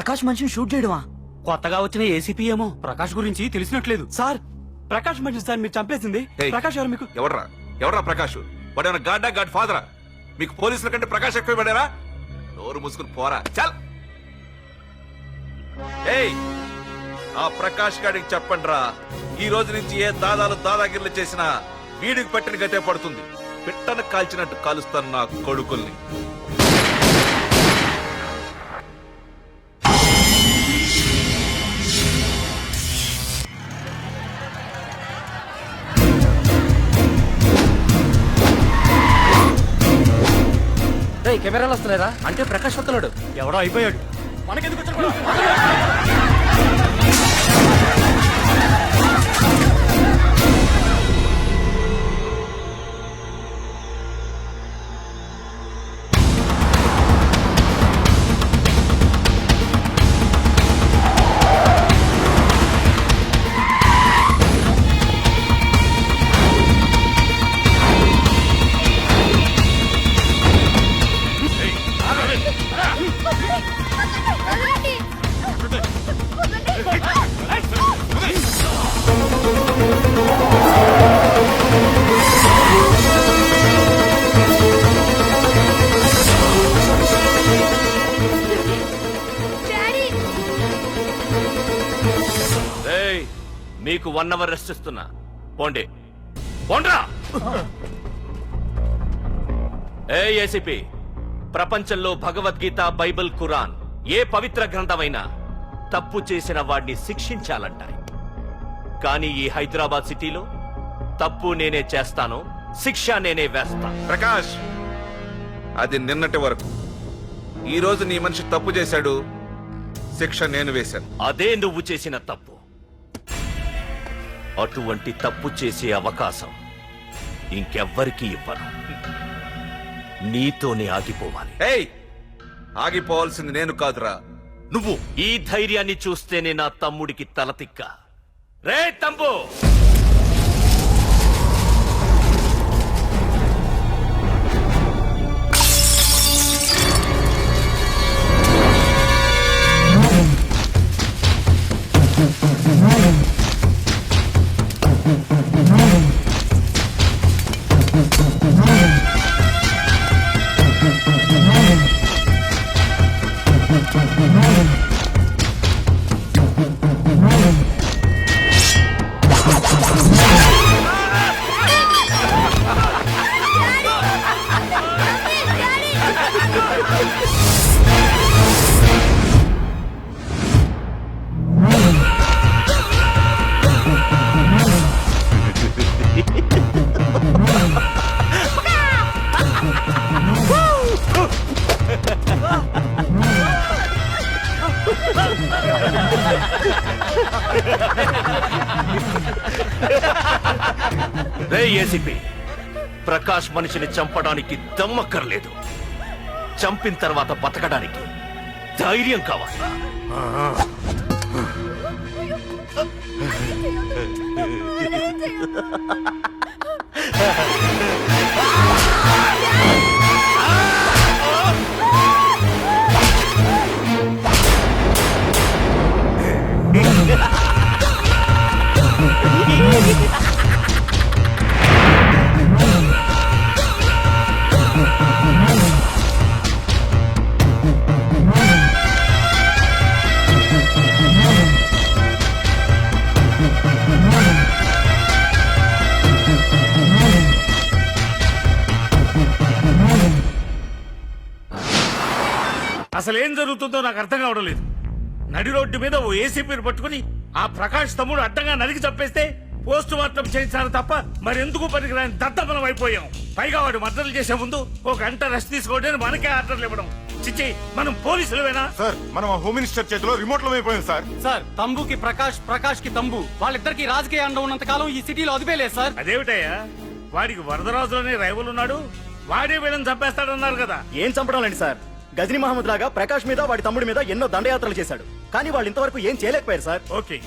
ప్రకాష్ మనిషిని షూట్ చేయడమా? కొత్తగా వచ్చిన ఏసీపీ ఏమో ప్రకాష్ గురించి తెలిసినట్లేదు. సార్ ప్రకాష్ మనిషి సార్ మీరు చంపేసింది. ప్రకాష్ ఎవరు మీకు? ఎవరా ప్రకాష్? వాడేమన్నా గాడ్డా గాడ్ ఫాదరా? మీకు పోలీసుల కంటే ప్రకాష్ ఎక్కువ పడారా? నోరు మూసుకుని పోరా చల్. ఏయ్ ఆ ప్రకాష్ గాడికి చెప్పండిరా, ఈ రోజు నుంచి ఏ దాదాలు దాదాగిర్లు చేసినా వీడికి పట్టిన గతే పడుతుంది. పిట్టను కాల్చినట్టు కాలుస్తాను నా కొడుకుల్ని. కెమెరాలు వస్తలేదా? అంటే ప్రకాష్ వస్తున్నాడు. ఎవడో అయిపోయాడు. మనకెందుకు వచ్చాడు? మీకు 1 అవర్ రెస్ట్ ఇస్తున్నా. పోండి పోండ్రా. ఏసీపీ, ప్రపంచంలో భగవద్గీత, బైబిల్, ఖురాన్ ఏ పవిత్ర గ్రంథమైనా తప్పు చేసిన వాడిని శిక్షించాలంటాయి. కానీ ఈ హైదరాబాద్ సిటీలో తప్పు నేనే చేస్తాను, శిక్ష నేనే వేస్తా. ప్రకాష్, అది నిన్నటి వరకు. ఈ రోజు నీ మనిషి తప్పు చేశాడు, శిక్ష నేను వేశాను. అదే నువ్వు చేసిన తప్పు. అటువంటి తప్పు చేసే అవకాశం ఇంకెవ్వరికీ ఇవ్వను. నీతోనే ఆగిపోవాలి. ఆగిపోవాల్సింది నేను కాదురా, నువ్వు. ఈ ధైర్యాన్ని చూస్తేనే నా తమ్ముడికి తలతిక్క. రే తమ్ము, రే ఏసీపీ, ప్రకాష్ మనిషిని చంపడానికి దమ్మక్కర్లేదు, చంపిన తర్వాత బతకడానికి ధైర్యం కావాలి. అసలేం జరుగుతుందో నాకు అర్థం కావడం లేదు. నడి రోడ్డు మీద ఓ ఏసీపీని పట్టుకుని ఆ ప్రకాష్ తమ్ముడు అడ్డంగా నరికి చంపేస్తే పోస్ట్ మార్టం చేయించారు తప్ప మరెందుకు పనికిరాని దద్దమనం అయిపోయాం. పైగా వాడు మర్డర్లు చేసే ముందు ఒక గంట రెస్ట్ తీసుకోవడానికి మనకే ఆర్డర్లు ఇవ్వడం. చిచ్చి, మనం పోలీసులవేనా? సార్, మనం హోమ్ మినిస్టర్ చేతిలో రిమోట్ లో అయిపోయింది సార్. సార్, తంబుకి ప్రకాష్, ప్రకాష్ కి తంబు, వాళ్ళిద్దరికి రాజకీయ అండ ఉన్నంత కాలం ఈ సిటీలో అదిపేలేదు సార్. అదేమిటయ్యా, వాడికి వరదరాజులోనే రైవల్ ఉన్నాడు, వాడే వీళ్ళని చంపేస్తాడన్నారు కదా. ఏం చంపడం లేండి సార్, గజనీ మహమ్మద్ లాగా ప్రకాష్ మీద వాడి తమ్ముడి మీద ఎన్నో దండయాత్రలు చేశాడు, కానీ వాళ్ళు ఇంతవరకు ఏం చేయలేకపోయారు సార్. ఓకే,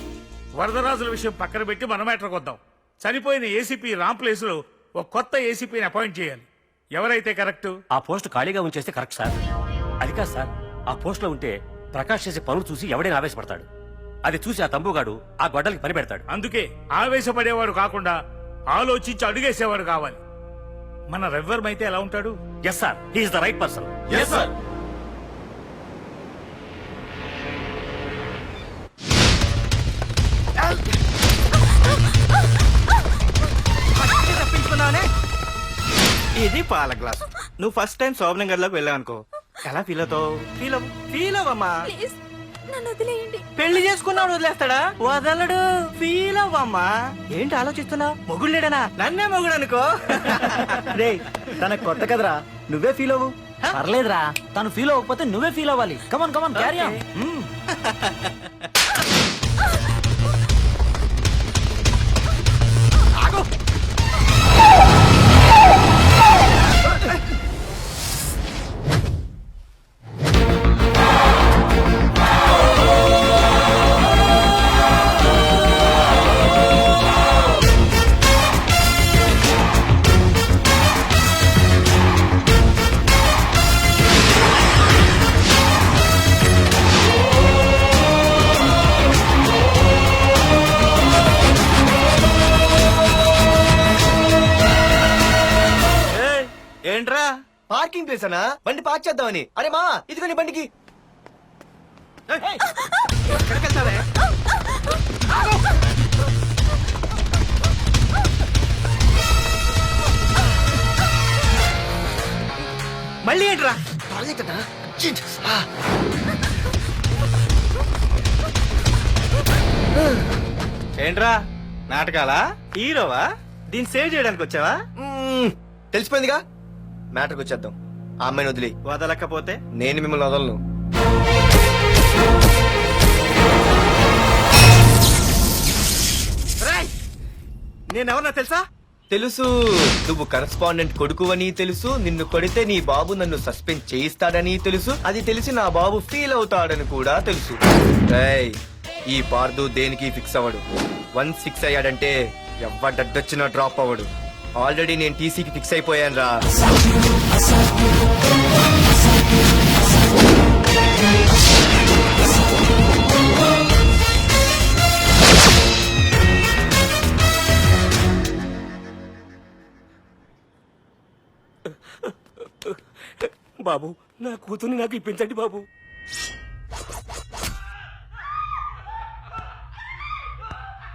వరదరాజుల విషయం పక్కన పెట్టి మన మ్యాటర్కి వద్దాం. చనిపోయిన ఏసీపీ రామ్ ప్లేస్ లో ఒక కొత్త ఏసీపీని అపాయింట్ చేయాలి. ఎవరైతే కరెక్ట్? ఆ పోస్ట్ ఖాళీగా ఉంచేస్తే కరెక్ట్ సార్. అది కాదు సార్, ఆ పోస్ట్ లో ఉంటే ప్రకాష్ చేసే పనులు చూసి ఎవడైనా ఆవేశపడతాడు. అది చూసి ఆ తంబుగాడు ఆ గొడ్డలికి పని పెడతాడు. అందుకే ఆవేశపడేవాడు కాకుండా ఆలోచించి అడుగేసేవాడు కావాలి. మన రవ్వర్మైతే ఎలా ఉంటాడు? Yes sir, he is the right person. ఇది పాల గ్లాస్. నువ్వు ఫస్ట్ టైం శోభనం గదిలోకి వెళ్ళావు అనుకో, ఎలా ఫీల్ అవుతావు? ఫీల్ అవ్వమ్మా. ప్లీజ్ నన్ను వదిలేయండి. పెళ్లి చేసుకున్నాడు వదిలేస్తాడా? వదలడు. ఫీల్ అవ్వమ్మా. ఏంటి ఆలోచిస్తున్నావు? మొగుడు లేడనా? నన్నే మొగుడు అనుకో. రే తనకు కొత్త కదరా, నువ్వే ఫీల్ అవ్వు. పర్లేదురా, తను ఫీల్ అవ్వకపోతే నువ్వే ఫీల్ అవ్వాలి. Come on come on carry on. ఏంట్రా పార్కింగ్ ప్లేస్ అనా? బండి పార్క్ చేద్దామని. అరే మా ఇదిగో నీ బండికి. ఎక్కడికి వెళ్తావే? మళ్ళీ ఏంట్రా? ఏంట్రా నాటకాలా? హీరోవా? దీన్ని సేవ్ చేయడానికి వచ్చావా? తెలిసిపోయిందిగా, మ్యాటర్కి వచ్చేద్దాం. ఆ అమ్మాయిని వదిలి. వదలకపోతే నేను మిమ్మల్ని వదలను. నేనెవరన్నా తెలుసా? తెలుసు. నువ్వు కరెస్పాండెంట్ కొడుకు అని తెలుసు. నిన్ను కొడితే నీ బాబు నన్ను సస్పెండ్ చేయిస్తాడని తెలుసు. అది తెలిసి నా బాబు ఫీల్ అవుతాడని కూడా తెలుసు. రేయ్, ఈ పార్దు దేనికి ఫిక్స్ అవ్వడు. 1 6 అయ్యాడంటే ఎవ్వడొచ్చినా డ్రాప్ అవ్వడు. ఆల్రెడీ నేను టీసీకి ఫిక్స్ అయిపోయాను రా. బాబు, నా కూతుర్ని నాకు ఇప్పించండి బాబు.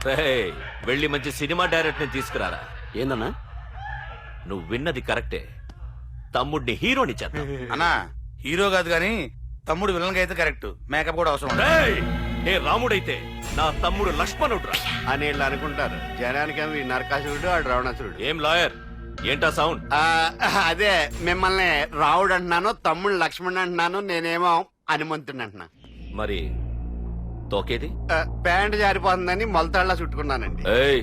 రేయ్, వెళ్ళి మంచి సినిమా డైరెక్టర్ ని తీసుకురారా. ఏందన్నా? నువ్వు విన్నది కరెక్టే. తమ్ముడిని హీరోని చేద్దాం. అన్నా హీరో కాదు గాని తమ్ముడు విలన్ అయితే కరెక్ట్. మేకప్ కూడా అవసరం. రేయ్, నే రాముడైతే నా తమ్ముడు లక్ష్మణుడు అని వీళ్ళు అనుకుంటారు. జనానికేమో ఈ నరకాసురుడు ఆడు రావణాసురుడు. ఏం లాయర్, ఏంటా సౌండ్? అదే మిమ్మల్ని రావుడు అంటున్నాను, తమ్ముడు లక్ష్మణ్ అంటున్నాను, నేనేమో హనుమంతుడు అంటున్నా. మరి తోకేది? ప్యాంట్ జారిపోతుందని మొలతాళ్ళ చుట్టుకున్నానండి. ఏయ్,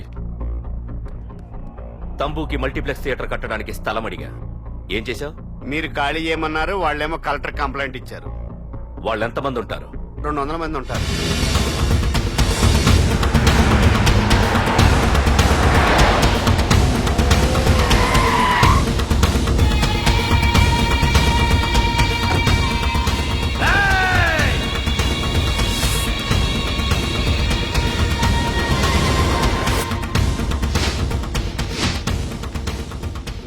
తంబుకి మల్టీప్లెక్స్ థియేటర్ కట్టడానికి స్థలం అడిగా. ఏం చేశావు? మీరు ఖాళీ చేయమన్నారు, వాళ్ళేమో కలెక్టర్ కంప్లైంట్ ఇచ్చారు. వాళ్ళు ఎంతమంది ఉంటారు? 200 మంది ఉంటారు.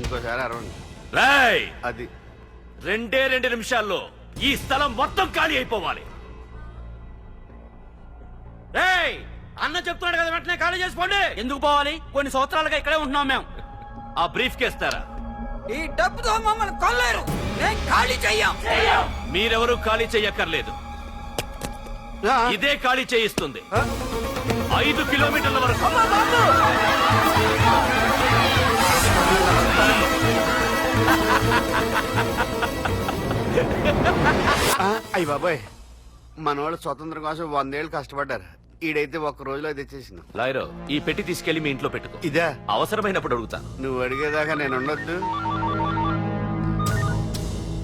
ఇంకోసారి అరవండి. రేయ్, అది 2 నిమిషాల్లో ఈ స్థలం మొత్తం ఖాళీ అయిపోవాలి. రేయ్, అన్న చెప్తున్నాడు కదా, వెంటనే ఖాళీ చేసుకోండి. ఎందుకు పోవాలి? కొన్ని సంవత్సరాలుగా ఇక్కడే ఉంటున్నాం మేము. ఆ బ్రీఫ్ కేస్తారా? ఈ డబ్బుతో మమ్మల్ని కొల్లేరు. నేను ఖాళీ చెయ్యం. మీరెవరూ ఖాళీ చెయ్యక్కర్లేదు. ఇదే ఖాళీ చేయిస్తుంది. 5 కిలోమీటర్ల వరకు. అయ్యి బాబాయ్, మనోళ్ళు స్వతంత్రం కోసం 100 ఏళ్ళు కష్టపడ్డారు. ఈడైతే ఒక్క రోజులో తెచ్చేసిన. లాయరో, ఈ పెట్టి తీసుకెళ్లి మీ ఇంట్లో పెట్టుకో. ఇదే అవసరమైనప్పుడు అడుగుతాను. నువ్వు అడిగేదాకా నేను ఉండొద్దు.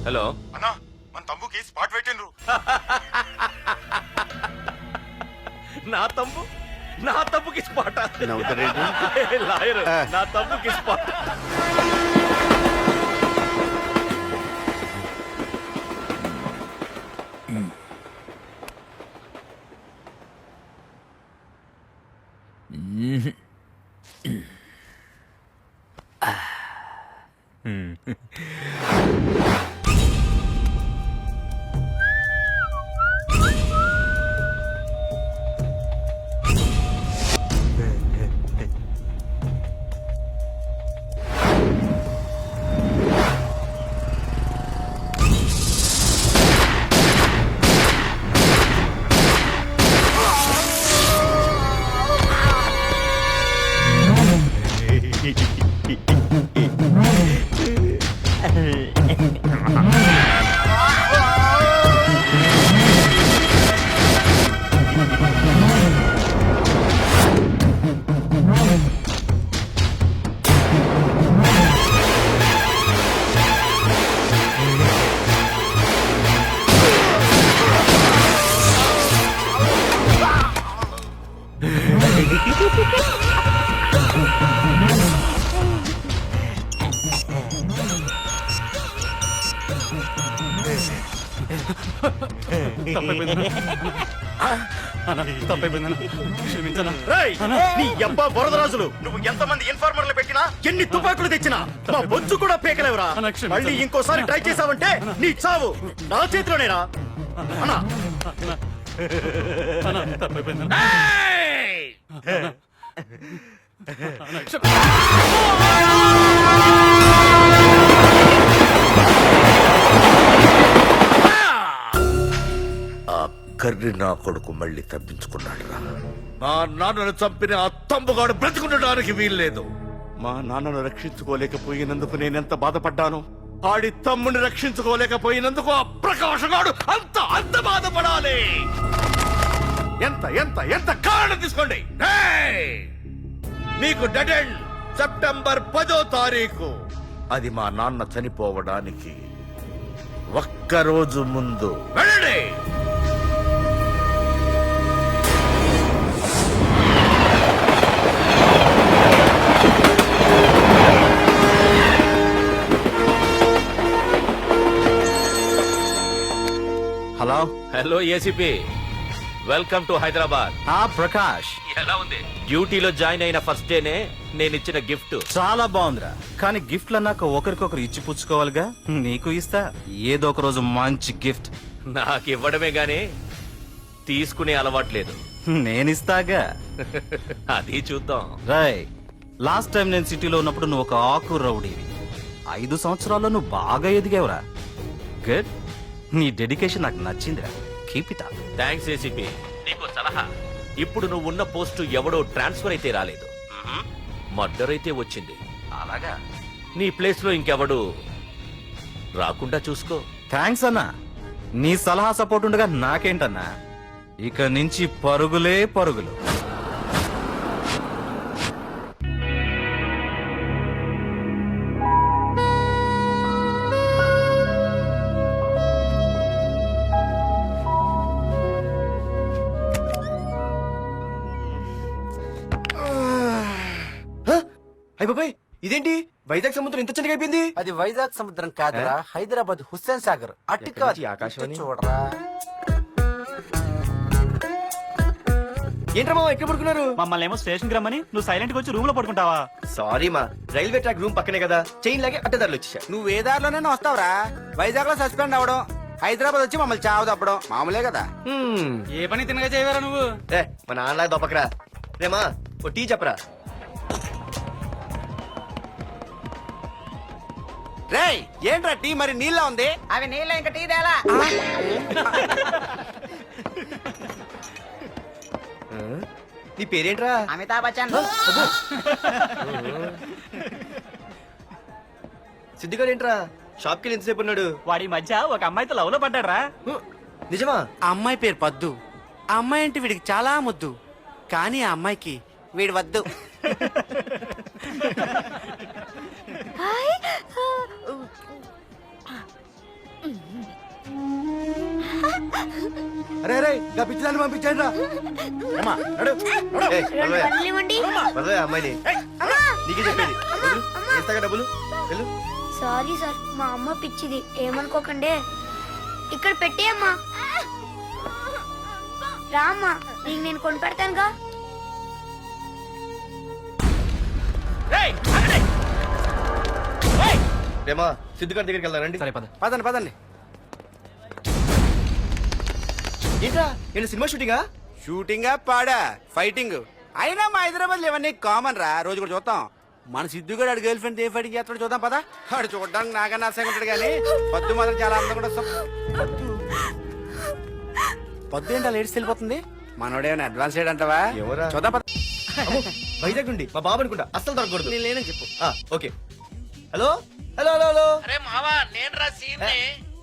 హలో అన్నా, మన తమ్ముకి స్పాట్ పెట్టిండ్రు. నా తమ్ముకి స్పాట్. నవ్వుతారేంటి? లాయరు, నా తమ్ముకి స్పాట్. రేయ్, నీ అబ్బా వరదరాజులు నువ్వు ఎంతమంది ఇన్ఫార్మర్లు పెట్టినా ఎన్ని తుపాకులు తెచ్చినా మా బొచ్చు కూడా పీకలేవురా. మళ్ళీ ఇంకోసారి ట్రై చేసావంటే నీ చావు నా చేతిలోనేరా. అన్నా కర్రి నా కొడుకు మళ్ళీ తప్పించుకున్నాడు రా. మా నాన్నను చంపిన ఆ తంబుగాడు బ్రతికుండడానికి వీల్లేదు. మా నాన్నను రక్షించుకోలేకపోయినందుకు నేనెంత బాధపడ్డాను, ఆడి తమ్ముని రక్షించుకోలేకపోయినందుకు ఆ ప్రకాశగాడు అంత బాధపడాలి. ఎంత ఎంత ఎంత కారణం తీసుకోండి. ఏయ్! మీకు డెడ్ ఎండ్ సెప్టెంబర్ 10వ తారీఖు. అది మా నాన్న చనిపోవడానికి ఒక్కరోజు ముందు. వెళ్ళండి. Hello. Hello ACP, welcome to Hyderabad. Prakash ఎలా ఉంది? డ్యూటీలో జాయిన్ అయిన ఫస్ట్ డేనే నేను ఇచ్చిన గిఫ్ట్. చాలా బాగుందిరా, కానీ గిఫ్ట్లు అన్నాక ఒకరికొకరు ఇచ్చి పుచ్చుకోవాలిగా. నీకు ఇస్తా ఏదో ఒక రోజు మంచి గిఫ్ట్. నాకు ఇవ్వడమే గానీ తీసుకునే అలవాట్లేదు. నేనిస్తాగా. అది చూద్దాం. రాయ్, లాస్ట్ టైం నేను సిటీలో ఉన్నప్పుడు నువ్వు ఒక ఆకు రౌడీవి. 5 సంవత్సరాల్లో నువ్వు బాగా ఎదిగావురా. గుడ్. నీ డెడికేషన్ నాకు నచ్చిందిరా. Keep it up. Thanks ACP. నీకు సలహా, ఇప్పుడు నువ్వు ఉన్న పోస్టు ఎవడో ట్రాన్స్ఫర్ అయితే రాలేదు, మర్డర్ అయితే వచ్చింది. అలాగా? నీ ప్లేస్ లో ఇంకెవడు రాకుండా చూసుకో. థ్యాంక్స్ అన్నా. నీ సలహా సపోర్ట్ ఉండగా నాకేంటన్నా, ఇక నుంచి పరుగులే పరుగులు. అయ్య బాబాయ్, ఇదేంటి వైజాగ్ సముద్రం ఇంత చిన్నగా అయిపోయింది? అది వైజాగ్ సముద్రం కాదురా, హైదరాబాద్ హుస్సేన్ సాగర్. అట్టి ఎక్కడి నుంచి ఆకాశవాణి? చూడరా. ఏంట్రా మామ ఎక్కడ పడుకున్నారు? మమ్మల్ని ఏమో స్టేషన్ కి రమ్మని నువ్వు సైలెంట్ గా వచ్చి రూమ్ లో పడుకుంటావా? సారీ మా, రైల్వే ట్రాక్ రూమ్ పక్కనే కదా, చైన్ లాగే అడ్డదారులు వచ్చేసా. నువ్వు ఏ దారిలోనే వస్తావురా. వైజాగ్ లో సస్పెండ్ అవ్వడం, హైదరాబాద్ వచ్చి మమ్మల్ని చావు తప్పడం మామూలే కదా. ఏ పని తినగా చేయవరా నువ్వు? మా నాన్నలాగా దొప్పకరా. రేమా ఓ టీ చెప్పరా. రేయ్, ఏంట్రా టీ మరి నీళ్ళ ఉంది? అవి నీళ్ళ ఇంకా టీ తేలా. నీ పేరేంట్రా? అమితాబ్ బచ్చన్. సిద్ధిగాడు ఏంట్రా షాప్ కి ఎంతసేపు ఉన్నాడు? వాడి మధ్య ఒక అమ్మాయితో లవ్ లో పడ్డారా. నిజమా? ఆ అమ్మాయి పేరు పద్దు. ఆ అమ్మాయి అంటే వీడికి చాలా ముద్దు, కానీ ఆ అమ్మాయికి వీడు వద్దు. అరే అరే గా పిచ్చిదాన్ని పంపించండి రా. ఏమ్మా, నడు, నడు. అమ్మాయిని నీకే చెప్పేది. వదిలు, వేస్తాగా డబ్బులు. వెళ్ళు. సారీ సార్, మా అమ్మ పిచ్చిది, ఏమనుకోకండి. ఇక్కడ పెట్టేయమ్మా. రామ్మా, నీకు నేను కొని పెడతానుగా. రేమా సిద్ధుగారి దగ్గరికి వెళ్దారండి. సరే పద. పదండి పదండి. ఏంట్రా ఏంటి సినిమా షూటింగా? షూటింగా పాడా ఫైటింగ్ అయినా మా హైదరాబాద్ ఇవన్నీ కామన్ రా, రోజు కూడా చూద్దాం. మన సిద్ధు కూడా ఆడు గర్ల్ ఫ్రెండ్ ఏ ఫైటింగ్ చేస్తాడు చూద్దాం పదా. ఆడు చూడడానికి నాకన్నా అసహ్యంగా ఉంటాడు కానీ పద్దు మాత్రం చాలా అందంగా కూడా. పద్దు ఏంటో లేడీస్ వెళ్ళిపోతుంది, మనోడేమైనా అడ్వాన్స్ చేయడంటావా? ఎవరా? చూద్దాం పద. అమ్మో, వైజాగ్ నుండి మా బాబు అనుకుంటా, అస్సలు దొరకకూడదు. నేను లేనని చెప్పు. Okay. Hello hello hello hello. అరే మావా నేను రా సీన్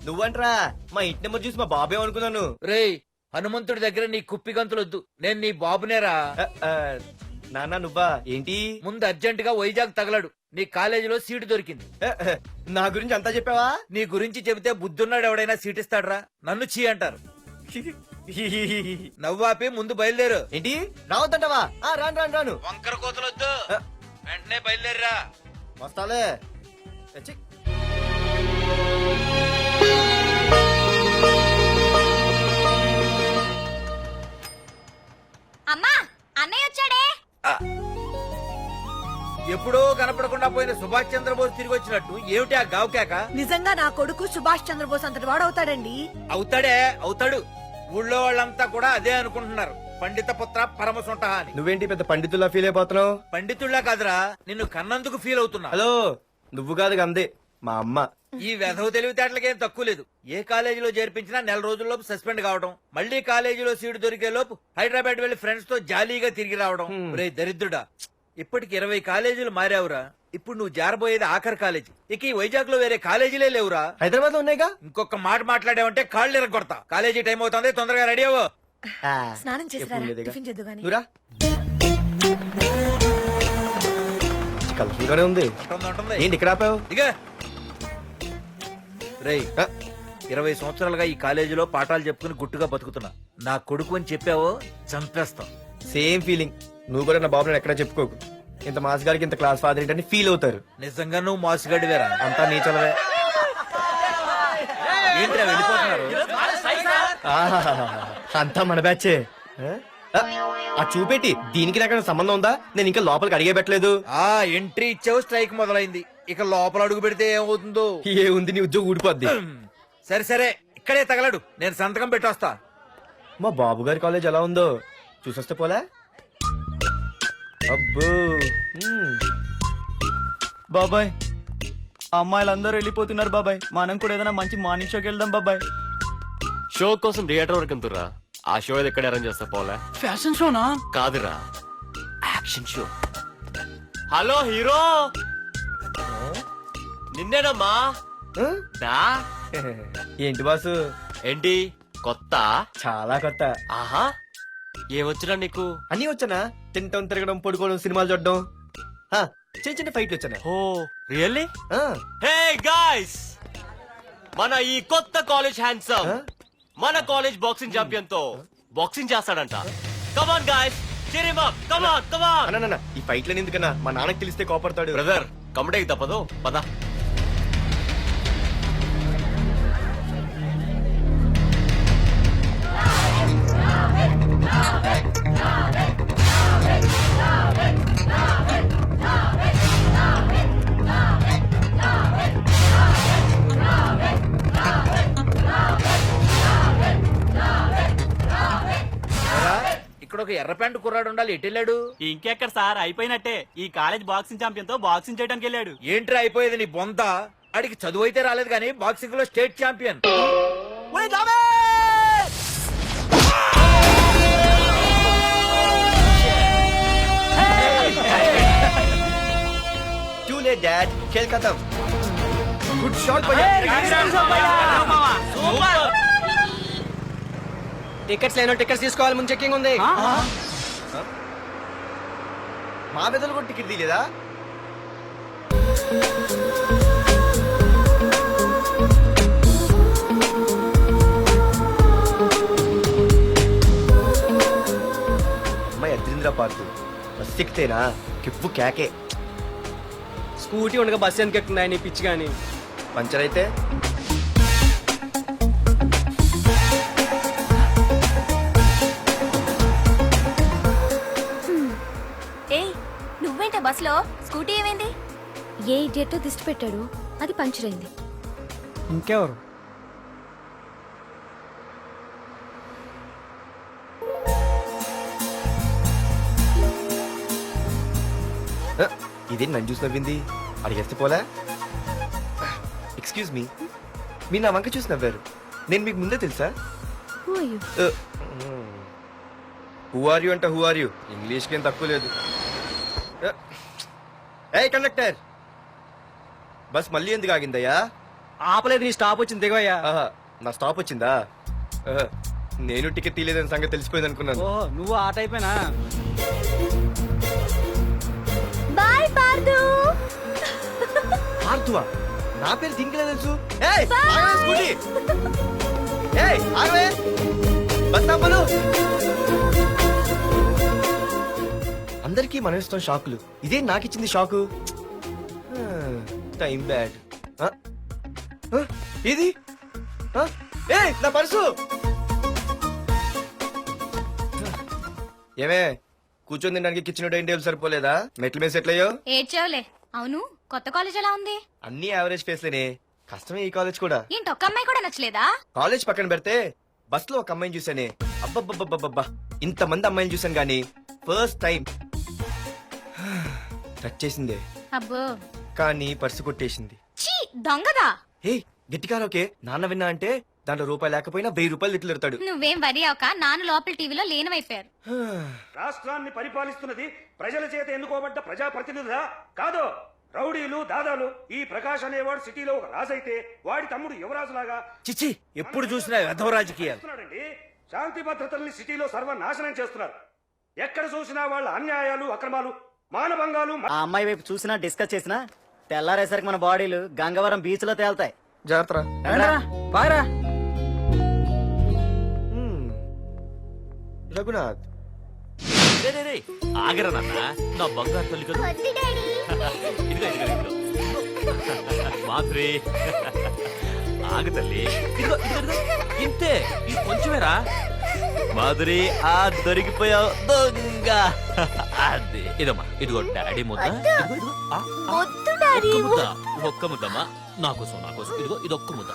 నువ్వంట్రా? మా ఇంటి నెంబర్ చూసి మా బాబే అనుకున్నాను. రేయ్ హనుమంతుడి దగ్గర నీ కుప్పి గంతులొద్దు, నేను నీ బాబునేరా. నాన్న నువ్వా? ఏంటి? ముందు అర్జెంట్ గా వైజాగ్ తగలడు, నీ కాలేజీలో సీటు దొరికింది. నా గురించి అంతా చెప్పావా? నీ గురించి చెబితే బుద్ధున్నాడు ఎవడైనా సీట్ ఇస్తాడ్రా, నన్ను చీ అంటారు. నవ్వాపి ముందు బయలుదేరు. ఏంటి రావద్దంటావా? రాను రాను రాను. వంకర కోతలొద్దు, వెంటనే బయలుదేరరా. వస్తాలే. ఛీ. అమ్మా అన్నయ్య వచ్చాడే. ఎప్పుడో కనపడకుండా పోయిన సుభాష్ చంద్రబోస్ తిరిగి వచ్చినట్టు ఏమిటి ఆ గావకేక? నిజంగా నా కొడుకు సుభాష్ చంద్రబోస్ అంతటి వాడవుతాడండి. అవుతాడే అవుతాడు, ఊళ్ళో వాళ్ళంతా కూడా అదే అనుకుంటున్నారు, పండిత పుత్ర పరమసుంట అని. నువ్వేంటి పెద్ద పండితుల్లా ఫీల్ అయిపోతున్నావు? పండితుళ్ళ కాదురా, నిన్ను కన్నందుకు ఫీల్ అవుతున్నా. హలో, నువ్వు కాదు అందే మా అమ్మ. ఈ వెధవ తెలివితేటలకేం తక్కువ లేదు. ఏ కాలేజీలో చేర్పించినా నెల రోజుల్లోపు సస్పెండ్ కావడం, మళ్ళీ కాలేజీలో సీటు దొరికే లోపు హైదరాబాద్ వెళ్లి ఫ్రెండ్స్ తో జాలీగా తిరిగి రావడం. రే దరిద్రుడా, ఇప్పటికి 20 కాలేజీలు మారావురా. ఇప్పుడు నువ్వు జారబోయేది ఆఖరి కాలేజీ. ఇక ఈ వైజాగ్ లో వేరే కాలేజీలే లేవురా. హైదరాబాద్ లో ఉన్నాయిగా. ఇంకొక మాట మాట్లాడావంటే కాళ్ళు ఎరగొడతా. కాలేజీ టైం అవుతుంది, తొందరగా రెడీ అవ్వు. స్నానం చేసి ఎప్పుడు లేదుగా. టిఫిన్ చేద్దు గాని. నువ్వురా. కలర్ఫుల్ గానే ఉంది. ఉంటుంది. ఏంటి ఇక్కడ ఆపావు? దిగా రేయ్, 20 సంవత్సరాలుగా ఈ కాలేజీలో పాఠాలు చెప్పుకుని గుట్టుగా బతుకుతున్నా. నా కొడుకు అని చెప్పావో చంపేస్తాం. Same feeling. నువ్వు కూడా నా బాబు ఎక్కడ చెప్పుకోకు. ఇంత మాస్ గారికి ఇంత క్లాస్ ఫాదర్ ఏంటని ఫీల్ అవుతారు. నిజంగా నువ్వు మాసుగడివేరా? అంతా నీ చలవే. ఏంట్రా వెళ్ళిపోతున్నారు? అంతా మన బ్యాచే. ఆ చూపెట్టి దీనికి నాకు సంబంధం ఉందా? నేను ఇంకా లోపలికి అడిగే పెట్టలేదు. ఆ ఎంట్రీ ఇచ్చావు, స్ట్రైక్ మొదలైంది. ఇక లోపల అడుగు పెడితే ఏమవుతుందో. ఏ ఉంది, నీ ఉద్యోగం ఊడిపోద్ది. సరే సరే, ఇక్కడే తగలడు, నేను సంతకం పెట్టొస్తా. మా బాబు గారి కాలేజ్ ఎలా ఉందో చూసొస్తే పోలే. అబ్బో. బాబాయ్, అమ్మాయిలందరూ వెళ్ళిపోతున్నారు బాబాయ్, మనం కూడా ఏదైనా మంచి మార్నింగ్ షోకి వెళ్దాం బాబాయ్. షో కోసం థియేటర్ వరకు ఎంతురా? ఆ షో ఎక్కడ అరేంజ్ చేస్తా పోలే? ఫ్యాషన్ షోనా? కాదురా, యాక్షన్ షో. హలో హీరో, నిన్నేనమ్మా. ఆ? దా. ఏంటి బాసు? ఏంటి కొత్త? చాలా కొత్త. ఆహా, ఏమొచ్చినా నీకు? అన్నీ వచ్చానా? తింటం, తిరగడం, పడుకోవడం, సినిమాలు చూడడం. చిన్న చిన్న ఫైట్లు వచ్చానా? ఓ రియల్లీ? ఆ. హే గాయ్స్, మన ఈ కొత్త కాలేజ్ హ్యాండ్సమ్ మన కాలేజ్ బాక్సింగ్ ఛాంపియన్ తో బాక్సింగ్ చేస్తాడంట. Come on guys, cheer him up. కమాన్ కమాన్. అన్న ఈ ఫైట్లని ఎందుకన్నా? మా నాన్నకి తెలిస్తే కోపడతాడు. బ్రదర్, కమడేకి తప్పదు, పద. ఇక్కడ ఒక ఎర్ర ప్యాంటు కుర్రాడు ఉండాలి, ఎటు వెళ్ళాడు? ఇంకెక్కడ సార్, అయిపోయినట్టే. ఈ కాలేజ్ బాక్సింగ్ ఛాంపియన్ తో బాక్సింగ్ చేయడానికి వెళ్ళాడు. ఏంట్రా అయిపోయేది నీ బొంత? అడిగి చదువు అయితే రాలేదు కానీ బాక్సింగ్ లో state champion. Too late, Dad. खेल खत्म. Good shot, టికెట్స్ లేనో టికెట్స్ తీసుకోవాలి, ముందు చెక్కింగ్ ఉంది. మా పెద్దలు కూడా టికెట్ తీయలేదా? అమ్మాయి అద్రింద్ర పార్కు బస్ ఎక్కితేనా కిప్పు కేకే. స్కూటీ ఉండగా బస్సు ఎందుకు ఎక్కుతున్నాయి నీ పిచ్చి గాని? పంచర్ అయితే ఏయ్ నువ్వేంట బస్ లో? స్కూటీ ఏమైంది? ఏ ఇడియట్ దిష్టి పెట్టాడు? అది పంచర్ అయింది. ఇంకెవరు? ఇదేం నన్ను చూసి నవ్వింది? అడిగేస్తే పోలే. ఎక్స్క్యూజ్ మీ, మీరు నా వంక చూసి నవ్వారు. నేను మీకు ముందే తెలుసా? Who are you? Who are you అంటే హూ ఆర్ యూ, ఇంగ్లీష్కి ఏం తక్కువ లేదు. ఏ కండక్టర్, బస్ మళ్ళీ ఎందుకు ఆగిందయ్యా? ఆపలేదు, నీ స్టాప్ వచ్చింది, దిగవయ్యా. ఆహా, నా స్టాప్ వచ్చిందా? ఆహా, నేను టికెట్ తీయలేదని సంగతి తెలిసిపోయింది అనుకున్నాను. ఓ, నువ్వు ఆ టైపేనా? బాయ్ పార్దు. ఆర్తువా? నా పేరు దీనికి తెలుసు. ఏయ్, ఆగవే స్కూటీ. ఏయ్, ఆగవే. బస్ ఆపను. అందరికీ మనం ఇస్తాం షాకులు, ఇదే నాకు ఇచ్చింది షాకు. Time bad. ఇది ఏయ్, నా పర్సు. ఏమే, కూర్చొని తినడానికి కిచెన్ డైనింగ్ టేబుల్ సరిపోలేదా? మెట్ల మీద సెట్ అయ్యో. ఏడ్చావులే. అవును, కొత్త కాలేజ్ ఎలా ఉంది? అన్ని యావరేజ్ ఫేస్లేనే, కష్టమే ఈ కాలేజ్ కూడా. ఏంటి, ఒక్క అమ్మాయి కూడా నచ్చలేదా? కాలేజ్ పక్కన పెడితే బస్ లో ఒక అమ్మాయిని చూసానే, అబ్బబ్బబ్బబ్బబ్బా, ఇంతమంది అమ్మాయిని చూసాను గానీ ఫస్ట్ టైం టచ్ చేసిందే, అబ్బో, కానీ పర్సు కొట్టేసింది. చీ దొంగదా. హే, గట్టిగా ఓకే, నాన్న విన్నా అంటే దాంట్లో రూపాయి లేకపోయినా 1000 రూపాయలు ఇట్లు ఎడతాడు. నువ్వేం వరి అవక, నాన్న లోపల టీవీలో లేనవైపోయారు. రాష్ట్రాన్ని పరిపాలిస్తున్నది ప్రజల చేత ఎన్నుకోబడ్డ ప్రజాప్రతినిధులా కాదు, రౌడీలు దాదాలు. ఈ ప్రకాష్ అనేవాడు సిటీలో ఒక రాజైతే వాడి తమ్ముడు యువరాజులాగా చిచ్చి, ఎప్పుడు చూసినా వెధవ రాజకీయాలు. చేస్తున్నాడండి. శాంతి భద్రతల్ని సిటీలో సర్వనాశనం చేస్తున్నారు. ఎక్కడ చూసినా వాళ్ళ అన్యాయాలు, అక్రమాలు, మానభంగాలు. ఆ అమ్మాయి వైపు చూసినా డిస్కస్ చేసినా తెల్లారేసరికి మన బాడీలు గంగవరం బీచ్ లో తేలుతాయి. జాగ్రత్త. బాగా రఘునాథ్, రే, రే, రే, ఆగరా నాన్న, నా బంగారు తల్లి కదా. ఇదిగో, ఇదిగో, ఇదిగో. మాధురి, ఆగు తల్లి. ఇదిగో, ఇదిగో, ఇదిగో. ఇంతే, ఇది కొంచెమేరా. మాధురి, ఆ దొరికిపోయావు దొంగ. అది ఇదమ్మా, ఇదిగో డాడీ ముద్ద. ఇదిగో, ఇదిగో. ఆ, ఆ. ఒక్క ముద్ద, ఒక్క ముద్దమ్మా, నా కోసం, నా కోసం. ఇదిగో, ఇది ఒక్క ముద్ద.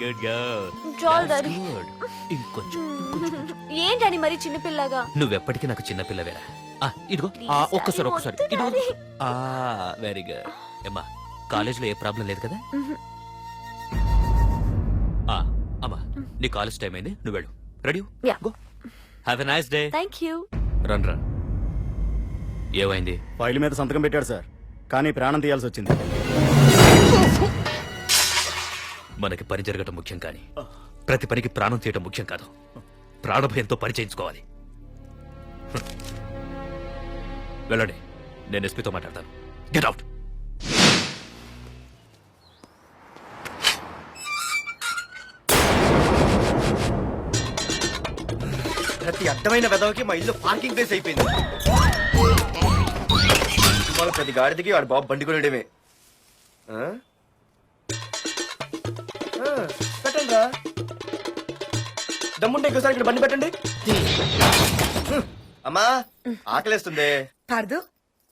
Good girl. గుడ్. ఇంకొంచెం. ఏంటని మరి చిన్నపిల్లగా? నువ్వెప్పటికీ నాకు చిన్న పిల్లవేరా. ఇదిగో, ఒక్కసారి ఇదిగో. Very good. అమ్మా, కాలేజీలో ఏ ప్రాబ్లం లేదు కదా? అమ్మా, నీ కాలేజ్ టైం అయింది, నువ్వు వెళ్ళు. Ready? Go. Have a nice day. Thank you. Run. ఏమైంది? ఫైల్ మీద సంతకం పెట్టాడు సార్, కానీ ప్రాణం తీయాల్సి వచ్చింది. మనకి పని జరగటం ముఖ్యం, కానీ ప్రతి పనికి ప్రాణం తీయటం ముఖ్యం కాదు. ప్రాణభయంతో పని చేయించుకోవాలి. వెళ్ళండి, నేను ఎస్పీతో మాట్లాడతాను. Get out. ప్రతి అడ్డమైన వెదవకి మా ఇల్లు పార్కింగ్ ప్లేస్ అయిపోయింది. వాళ్ళ ప్రతి గాడిదకి వాడు బాబు బండి కొనడమే. పెట్టండి రా, దమ్ముంటే ఇంకోసారి ఇక్కడ బండి పెట్టండి. అమ్మా, ఆకలేస్తుంది. పార్దు,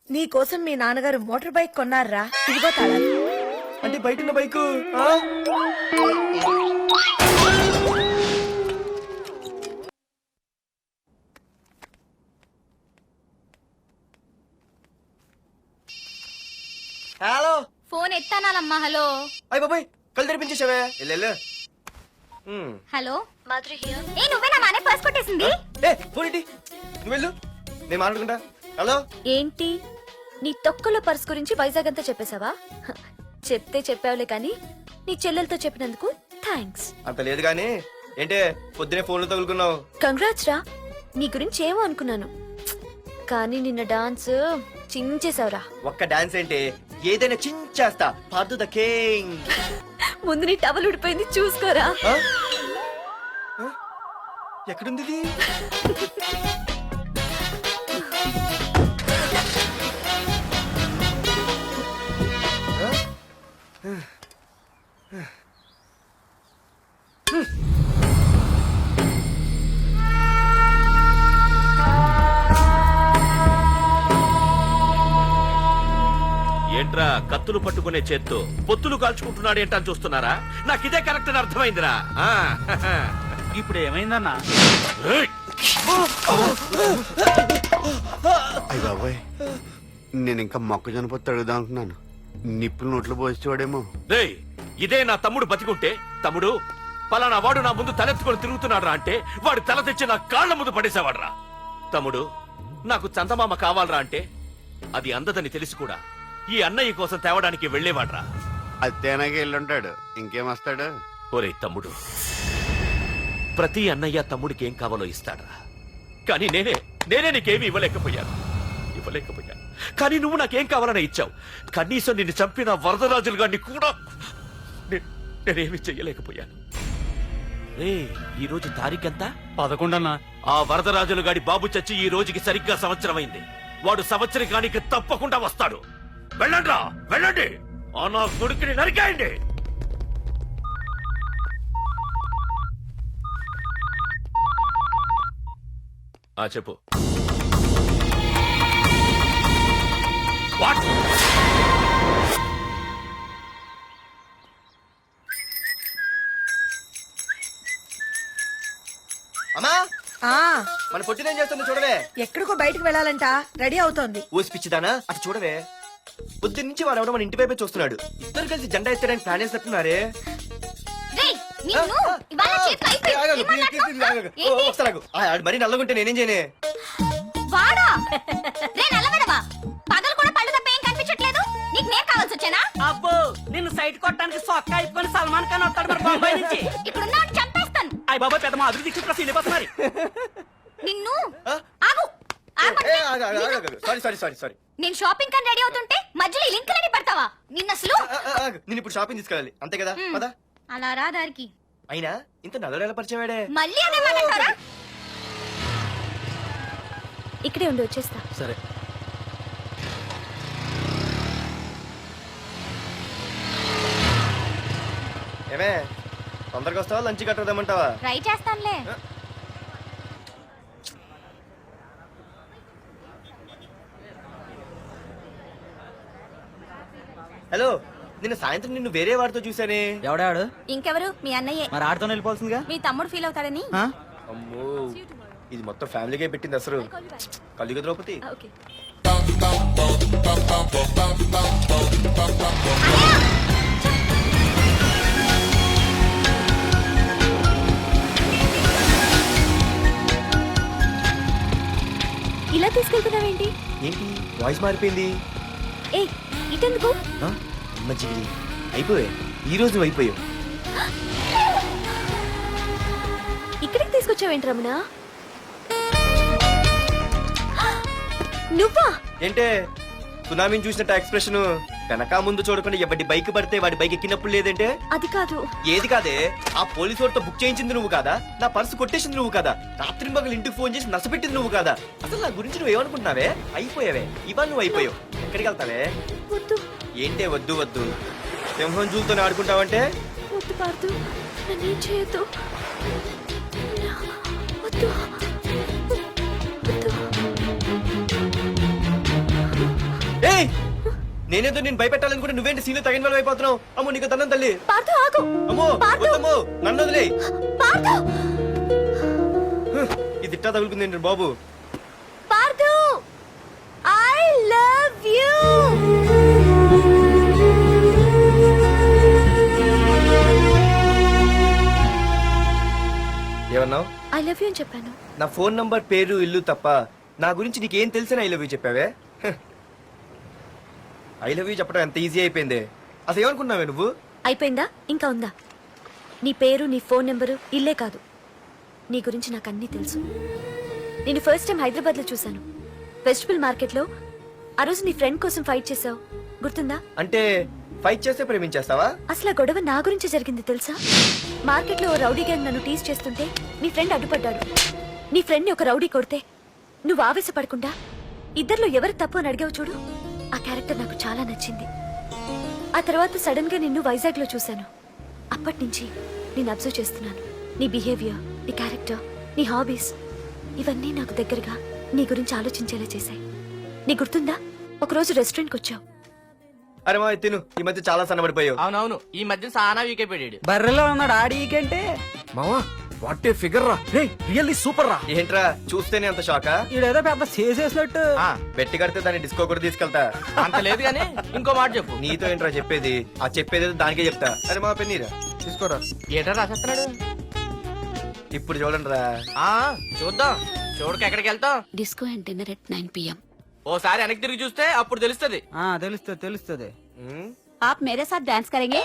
నీ కోసం మీ నాన్నగారు మోటార్ బైక్ కొన్నారా? ఇదిగో తాళాలు. అంటే బయట ఉన్న బైకు. హలో, ఫోన్ ఎత్తానాలమ్మా. హలో. అయ్య బాబాయ్, కళ్ళు తెరిపించేసావే. Hello Madhuri here. ఏ నువ్వేనా మానే పర్స్ కొట్టేసింది? ఏ ఫోన్ ఏంటి, నువ్వు వెళ్ళు, నేను మాట్లాడుకుంటా. హలో. ఏంటి, నీ తొక్కలో పర్స్ గురించి వైజాగ్ అంతా చెప్పేశావా? చెప్తే చెప్పావులే కానీ నీ చెల్లెలతో చెప్పినందుకు థ్యాంక్స్. అంత లేదు కానీ ఏంటే పొద్దునే ఫోన్లు తగులుకున్నావు? కంగ్రాట్స్ రా, నీ గురించి ఏమో అనుకున్నాను, కానీ నిన్న డాన్స్ చించేశావురా. ఒక్క డాన్స్ ఏంటి, ఏదైనా చించేస్తా. Pardhu the king. ముందు నీ టవల్ ఉడిపోయింది, చూసుకోరా. ఎక్కడుంది ఇది? ఏంట్రా కత్తులు పట్టుకునే చేత్తో పొత్తులు కాల్చుకుంటున్నాడు ఏంటని చూస్తున్నారా? నాకు ఇదే కరెక్ట్ అని అర్థమైందిరా. ఆ, ఇప్పుడు ఏమైందన్నా? ఏయ్! అయ్య బాబాయ్, నేను ఇంకా మొక్కజొన్న పొత్తు అడుగుదాం అనుకున్నాను. నిప్పులు నోట్లో పోసేవాడేమో. రేయ్, ఇదే నా తమ్ముడు బతికుంటే, తమ్ముడు పలానా వాడు నా ముందు తలెత్తుకొని తిరుగుతున్నాడు అంటే వాడు తల తెచ్చి నా కాళ్ల ముందు పడేసేవాడ్రా. తమ్ముడు నాకు చందమామ కావాలరా అంటే అది అందదని తెలిసి కూడా ఈ అన్నయ్య కోసం తేవడానికి వెళ్లేవాడ్రా. అత్తేనాగే వెళ్ళుంటాడు, ఇంకేం వస్తాడు? ఒరే తమ్ముడు, ప్రతి అన్నయ్య తమ్ముడికి ఏం కావాలో ఇస్తాడ్రా. కానీ నేనే నీకేమీ ఇవ్వలేకపోయాను. కానీ నువ్వు నాకేం కావాలని ఇచ్చావు. కనీసం నిన్ను చంపిన వరదరాజులు గారిని కూడా నేనేమి చెయ్యలేకపోయాను. రే, ఈ రోజు తారీఖెంత? 11 అన్నా. ఆ వరదరాజులు గాడి బాబు చచ్చి ఈ రోజుకి సరిగ్గా సంవత్సరం అయింది. వాడు సంవత్సరానికి తప్పకుండా వస్తాడు. వెళ్ళండ్రా, వెళ్ళండి. ఆ నా కొడుకుని నరికేయండి. చెప్పు. వాట్? అమ్మా, ఆ మన పొట్టినేం చేస్తుంది చూడవే. ఎక్కడికో బయటకు వెళ్ళాలంట, రెడీ అవుతోంది. ఊసి పిచ్చిదానా, అటు చూడవే. పొద్దున్న నుంచి వాడు ఎవడో మన ఇంటి వైపే చూస్తున్నాడు. ఇద్దరు కలిసి జెండా ఎత్తడానికి ప్లాన్ వేసినట్టున్నారే. మరి నల్లగుంటే నేనేం చేయనే? అబ్బో, నిన్ను సైట్ కొట్టడానికి సొక్క అయిపోయి సల్మాన్ ఖాన్ వస్తాడు మరి బొంబాయి నుంచి. చంపేస్తాను. అయ్య బాబా, పెద్ద మా అభివృద్ధి చుట్టూ సీనిపోతున్నారు. నిన్ను ఆగు. సారీ. నేను షాపింగ్ కని రెడీ అవుతుంటే మధ్యలో లింకులని పెడతావా? నిన్న అసలు నేను ఇప్పుడు షాపింగ్ తీసుకెళ్ళాలి, అంతే కదా? పదా. అలా రా దారికి. అయినా ఇంత నల్లడేలా పరిచయం వాడే. మళ్ళీ అదే మాట్లాడతారా? ఇక్కడే ఉండి వచ్చేస్తా. సరే. ఏమే, తొందరగా వస్తావా? లంచ్ కట్టదామంటావా? ట్రై చేస్తానులే. హలో, నిన్న సాయంత్రం నిన్ను వేరే వాడితో చూసానే. ఎవడాడు? ఇంకెవరు? మీ అన్నయ్యే. మరి ఆడుతో వెళ్ళిపోవాల్సిందిగా. మీ తమ్ముడు ఫీల్ అవుతాడని. అమ్మో, ఇది మొత్తం ఫ్యామిలీకే పెట్టింది అసలు. కలియుగ ద్రౌపది. ఓకే. ఇలా తీసుకెళ్తున్నావేంటి? ఏంటి వాయిస్ మారిపోయింది? ఏ ఇటెందుకు? మంచిది అయిపోయా, ఈ రోజు అయిపోయావు. ఇక్కడికి తీసుకొచ్చావేంటి రమణ? నువ్వా? ఏంటే సునామీని చూసినట్టు ఎక్స్ప్రెషన్? వెనక ముందు చూడకుండా ఎవడి బైక్ పడితే వాడి బైక్ ఎక్కినప్పుడు లేదంటే? అది కాదు. ఏది కాదే? ఆ పోలీసు వాడితో బుక్ చేయించింది నువ్వు కాదా? నా పర్సు కొట్టేసింది నువ్వు కాదా? రాత్రి మగలు ఇంటికి ఫోన్ చేసి నష్టపెట్టింది నువ్వు కాదా? అసలు నా గురించి నువ్వు ఏమనుకుంటున్నావే? అయిపోయావే, ఇవాళ నువ్వు అయిపోయావు. ఎక్కడికి వెళ్తావే? వద్దు. ఏంటే వద్దు? సింహం జూలతో ఆడుకుంటావంటే? వద్దు పార్దు, నన్నేం చేయొద్దు. వద్దు. ఏయ్, నేనేదో నేను భయపెట్టాలనుకుంటే నువ్వేంటి సీన్లో తగిన వాళ్ళు అయిపోతున్నావు? అమ్మో, నీకు దండం తల్లి. పార్దు ఆగు. అమ్మో వద్దమ్మో, నన్ను వదిలే. పార్దు. ఇది ఇట్టా తగులుకుంది బాబు. Pardhu, I love you. ఏమన్నావు? ఐ లవ్ యూ అని చెప్పాను. నా ఫోన్ నంబర్, పేరు, ఇల్లు తప్ప నా గురించి నీకేం తెలిసిన ఐ లవ్ యూ చెప్పావే? ఐ లవ్ యూ చెప్పడం ఎంత ఈజీ అయిపోయింది. అసలు ఏమనుకున్నావే నువ్వు? అయిపోయిందా? ఇంకా ఉందా? నీ పేరు, నీ ఫోన్ నెంబరు, ఇల్లే కాదు, నీ గురించి నాకు అన్నీ తెలుసు. నేను ఫస్ట్ టైం హైదరాబాద్ లో చూశాను, వెజిటబుల్ మార్కెట్ లో. ఆ రోజు నీ ఫ్రెండ్ కోసం ఫైట్ చేసావు, గుర్తుందా? అంటే ఫైట్ చేస్తే ప్రేమించేస్తావా? అసలు ఆ గొడవ నా గురించి జరిగింది తెలుసా? మార్కెట్ లో రౌడీ గ్యాంగ్ నన్ను టీజ్ చేస్తుంటే నీ ఫ్రెండ్ అడ్డుపడ్డాడు. నీ ఫ్రెండ్ ని ఒక రౌడీ కొడితే నువ్వు ఆవేశపడకుండా ఇద్దర్లో ఎవరు తప్పు అని అడిగావు చూడు, ఆ క్యారెక్టర్ నాకు చాలా నచ్చింది. ఆ తర్వాత సడన్ గా నిన్ను వైజాగ్ లో చూశాను. అప్పటి నుంచి నేను అబ్జర్వ్ చేస్తున్నాను. నీ బిహేవియర్, నీ క్యారెక్టర్, నీ హాబీస్, ఇవన్నీ నాకు దగ్గరగా నీ గురించి ఆలోచించేలా చేశాయి. నీ గుర్తుందా? ఒకరోజు రెస్టారెంట్కి వచ్చావు, అరే మా తిను, ఈ మధ్య చాలా సన్నబడిపోయావు. అవునవును, ఈ మధ్య సానా వీకైపోయాడు. బర్రెలో ఉన్నాడు ఆడీకంటే మావా వాట్ ఏ ఫిగర్ రా రే రియల్లీ సూపర్ రా. ఏంట్రా చూస్తేనే అంత షాకా? ఈడేదో పెద్ద చేసేసినట్టు. బెట్టి కడితే దాన్ని డిస్కో కూడా తీసుకెళ్తా. అంత లేదు గానీ ఇంకో మాట చెప్పు. నీతో ఏంట్రా చెప్పేది? ఆ చెప్పేది దానికే చెప్తా. అరే మా పెన్నీరా తీసుకోరా. ఏటా రాసేస్తున్నాడు? ఇప్పుడు చూడండి రా. చూద్దాం. చూడక ఎక్కడికి వెళ్తాం? Disco and dinner at 9 PM. ఓసారి వెనక్కి తిరిగి చూస్తే అప్పుడు తెలుస్తుంది. తెలుస్తుంది తెలుస్తుంది. आप मेरे साथ डांस करेंगे?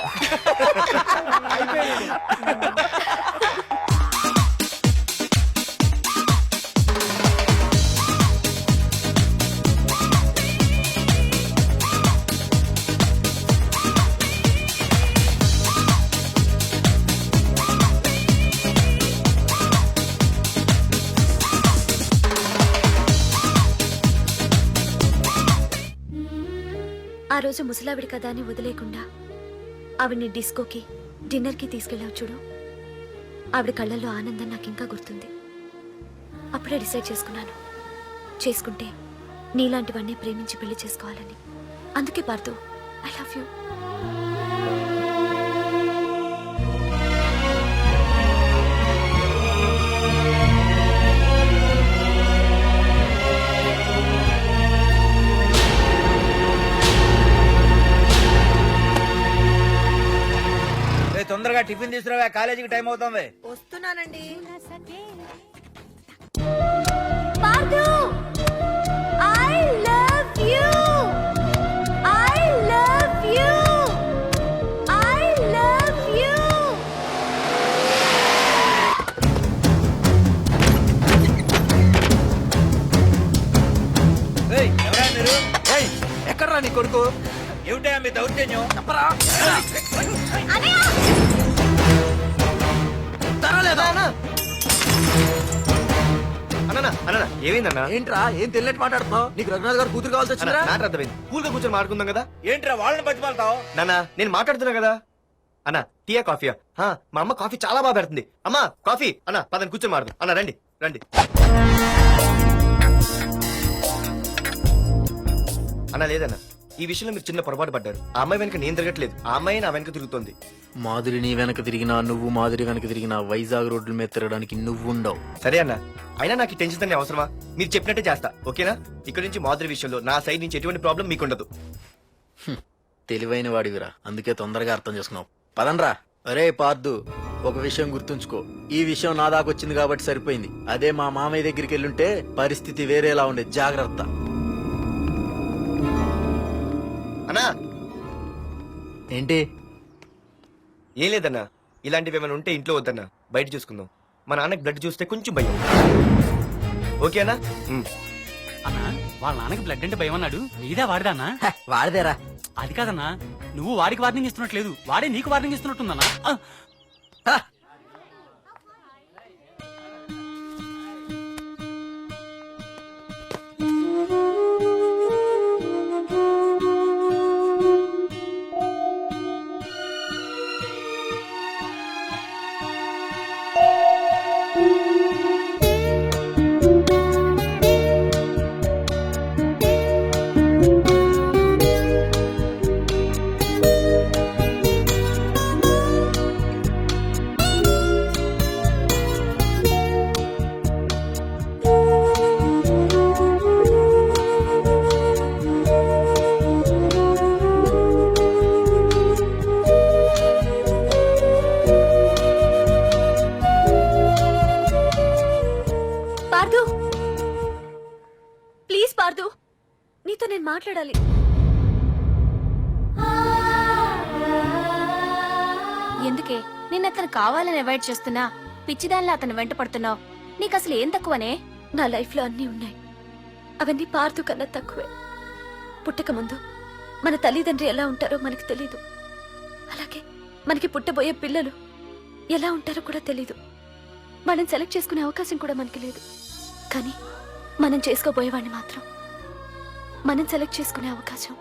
ఆ రోజు ముసలావిడి కదా అని వదిలేకుండా ఆవిడ్ని డిస్కోకి డిన్నర్కి తీసుకెళ్ళావు చూడు. ఆవిడ కళ్ళల్లో ఆనందం నాకు ఇంకా గుర్తుంది. అప్పుడే డిసైడ్ చేసుకుంటే నీలాంటివన్నీ ప్రేమించి పెళ్లి చేసుకోవాలని. అందుకే పార్థు, ఐ లవ్ యూ. తొందరగా టిఫిన్ తీసుకురావా, కాలేజీకి టైం అవుతుంది. వస్తున్నానండి. Partha, I love you. I love you. I love you. ఎవరా మీరు? ఎక్కడ్రా నీ కొడుకు? ఏమిటా మీ దౌర్జన్యం? చెప్పరా. ఏమైందన్నా? ఏంట్రా ఏం తెలియట్ మాట్లాడుతున్నావు? నీకు రఘునాథ్ గారు కూతురు కావాల్సి వచ్చిందా? నాకు అర్థమైంది. కూల్ గా కూర్చొని మాట్లాడుకుందాం కదా. ఏంట్రా వాళ్ళని బతిమాలతావు? నాన్న నేను మాట్లాడుతున్నా కదా. అన్న టీయా కాఫీయా? మా అమ్మ కాఫీ చాలా బాగా పెడుతుంది. అమ్మా కాఫీ. అన్న పదని కూర్చొని మాడదు. అన్న రండి రండి. అన్న లేదన్న, ఈ విషయంలో మీరు చిన్న పొరపాటు పడ్డారు. ఆ అమ్మాయి వెనక నేను తిరగట్లేదు, ఆ అమ్మాయి నా వెనక తిరుగుతోంది. మాధురి నీ వెనక తిరిగినా, నువ్వు మాధురి వెనక తిరిగినా వైజాగ్ రోడ్ల మీద తిరగడానికి నువ్వు ఉండవు. సరే అన్న, అయినా నాకు ఈ టెన్షన్ అనే అవసరమా? మీరు చెప్పినట్టే చేస్తా, ఓకేనా? ఇక్కడ నుంచి మాధురి విషయంలో నా సైడ్ నుంచి ఎటువంటి ప్రాబ్లం మీకు ఉండదు. తెలివైన వాడివిరా, అందుకే తొందరగా అర్థం చేసుకున్నావు. పదండ్రా. అరే పార్దు, ఒక విషయం గుర్తుంచుకో. ఈ విషయం నా దాకా వచ్చింది కాబట్టి సరిపోయింది. అదే మా మామయ్య దగ్గరికి వెళ్ళుంటే పరిస్థితి వేరేలా ఉండేది. జాగ్రత్త. అన్నా ఏంటి? ఏం లేదన్నా, ఇలాంటివి ఏమైనా ఉంటే ఇంట్లో వద్దన్నా, బయట చూసుకుందాం. మా నాన్నకి బ్లడ్ చూస్తే కొంచెం భయం. ఓకేనా? అన్నా, వాళ్ళ నాన్నకి బ్లడ్ అంటే భయం అన్నాడు. నీదే వాడిదానా? వాడదేరా. అది కాదన్నా, నువ్వు వాడికి వార్నింగ్ ఇస్తున్నట్లేదు, వాడే నీకు వార్నింగ్ ఇస్తున్నట్టుందన్నా. ప్లీజ్ పార్థు, నీతో నేను మాట్లాడాలి. ఎందుకే నిన్న అతను కావాలని అవాయిడ్ చేస్తున్నా, పిచ్చిదానిలో అతను వెంట పడుతున్నావు? నీకు అసలు ఏం తక్కువనే? నా లైఫ్ లో అన్నీ ఉన్నాయి, అవన్నీ పార్థు కన్నా తక్కువే. పుట్టక ముందు మన తల్లిదండ్రి ఎలా ఉంటారో మనకు తెలీదు, అలాగే మనకి పుట్టబోయే పిల్లలు ఎలా ఉంటారో కూడా తెలీదు. మనం సెలెక్ట్ చేసుకునే అవకాశం కూడా మనకి లేదు. కానీ మనం చేసుకోబోయేవాడిని మాత్రం మనం సెలెక్ట్ చేసుకునే అవకాశం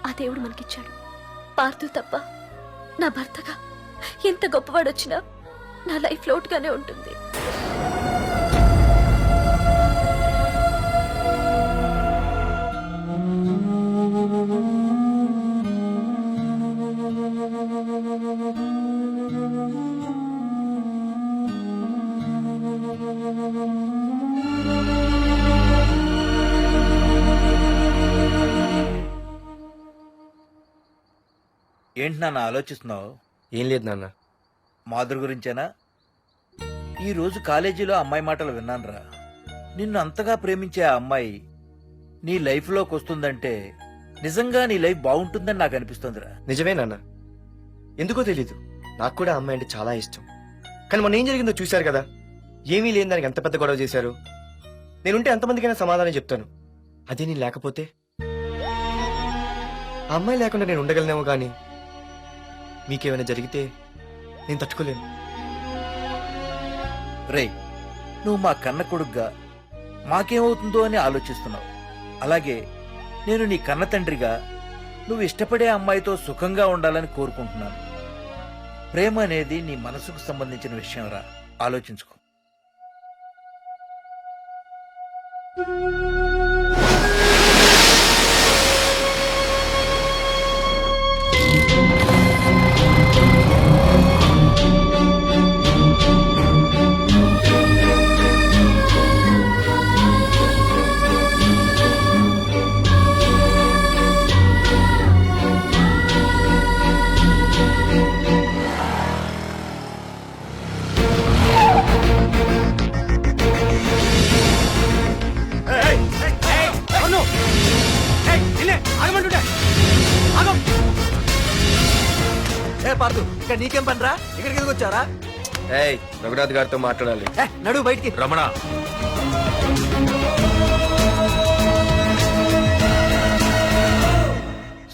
ఆ దేవుడు మనకిచ్చాడు. పార్థు తప్ప నా భర్తగా ఎంత గొప్పవాడొచ్చినా నా లైఫ్ లోటుగానే ఉంటుంది. ఏంటి నాన్న ఆలోచిస్తున్నావు? ఏం లేదు నాన్న. మాధురి గురించేనా? ఈ రోజు కాలేజీలో అమ్మాయి మాటలు విన్నానురా. నిన్ను అంతగా ప్రేమించే ఆ అమ్మాయి నీ లైఫ్లోకి వస్తుందంటే నిజంగా నీ లైఫ్ బాగుంటుందని నాకు అనిపిస్తుందిరా. నిజమే నాన్న. ఎందుకో తెలీదు, నాకు కూడా అమ్మాయి అంటే చాలా ఇష్టం. కానీ మొన్న ఏం జరిగిందో చూశారు కదా. ఏమీ లేని దానికి ఎంత పెద్ద గొడవ చేశారు. నేనుంటే ఎంతమందికైనా సమాధానం చెప్తాను. అదే నేను లేకపోతే ఆ అమ్మాయి లేకుండా నేను ఉండగలనేమో కానీ మీకేమైనా జరిగితే నేను తట్టుకోలేను. రేయ్, నువ్వు మా కన్న కొడుగ్గా మాకేమవుతుందో అని ఆలోచిస్తున్నావు. అలాగే నేను నీ కన్న తండ్రిగా నువ్వు ఇష్టపడే అమ్మాయితో సుఖంగా ఉండాలని కోరుకుంటున్నాను. ప్రేమ అనేది నీ మనసుకు సంబంధించిన విషయం రా, ఆలోచించుకో. ఏ పార్దు, ఇక్కడ నీకేం పనిరా? ఇక్కడికి ఎందుకు వచ్చారా? ఏయ్, రఘునాథ్ గారితో మాట్లాడాలి. నడు బయటికి. రమణ,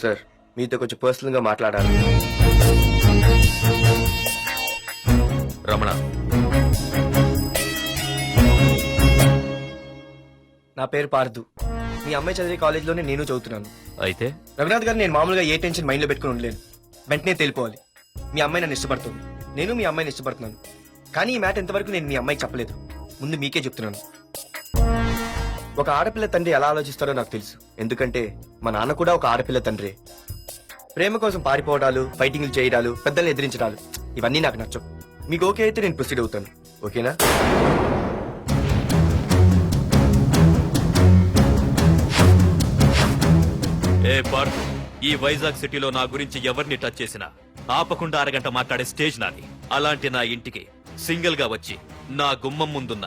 సార్, మీతో కొంచెం పర్సనల్ గా మాట్లాడాలి. రమణ, నా పేరు పార్దు. మీ అమ్మాయి చదివే కాలేజీలోనే నేను చదువుతున్నాను. అయితే రఘునాథ్ గారు, నేను మామూలుగా ఏ టెన్షన్ మైండ్ లో పెట్టుకుని ఉండలేను. వెంటనే తెలిపోవాలి. మీ అమ్మాయి నన్ను ఇష్టపడుతుంది, నేను మీ అమ్మాయిని ఇష్టపడుతున్నాను. కానీ ఈ మ్యాటర్ ఎంతవరకు నేను మీ అమ్మాయికి చెప్పలేదు. ముందు మీకే చెప్తున్నాను. ఒక ఆడపిల్ల తండ్రి ఎలా ఆలోచిస్తారో నాకు తెలుసు. ఎందుకంటే మా నాన్న కూడా ఒక ఆడపిల్ల తండ్రి. ప్రేమ కోసం పారిపోవడాలు, ఫైటింగ్లు చేయడాలు, పెద్దల్ని ఎదిరించడాలు, ఇవన్నీ నాకు నచ్చవు. మీకు ఓకే అయితే నేను ప్రొసీడ్ అవుతాను. ఓకేనా? ఏ పార్క్, ఈ వైజాగ్ సిటీలో నా గురించి ఎవరిని టచ్ చేసినా ఆపకుండా అరగంట మాట్లాడే స్టేజ్ నాది. అలాంటి నా ఇంటికి సింగిల్ గా వచ్చి నా గుమ్మం ముందున్న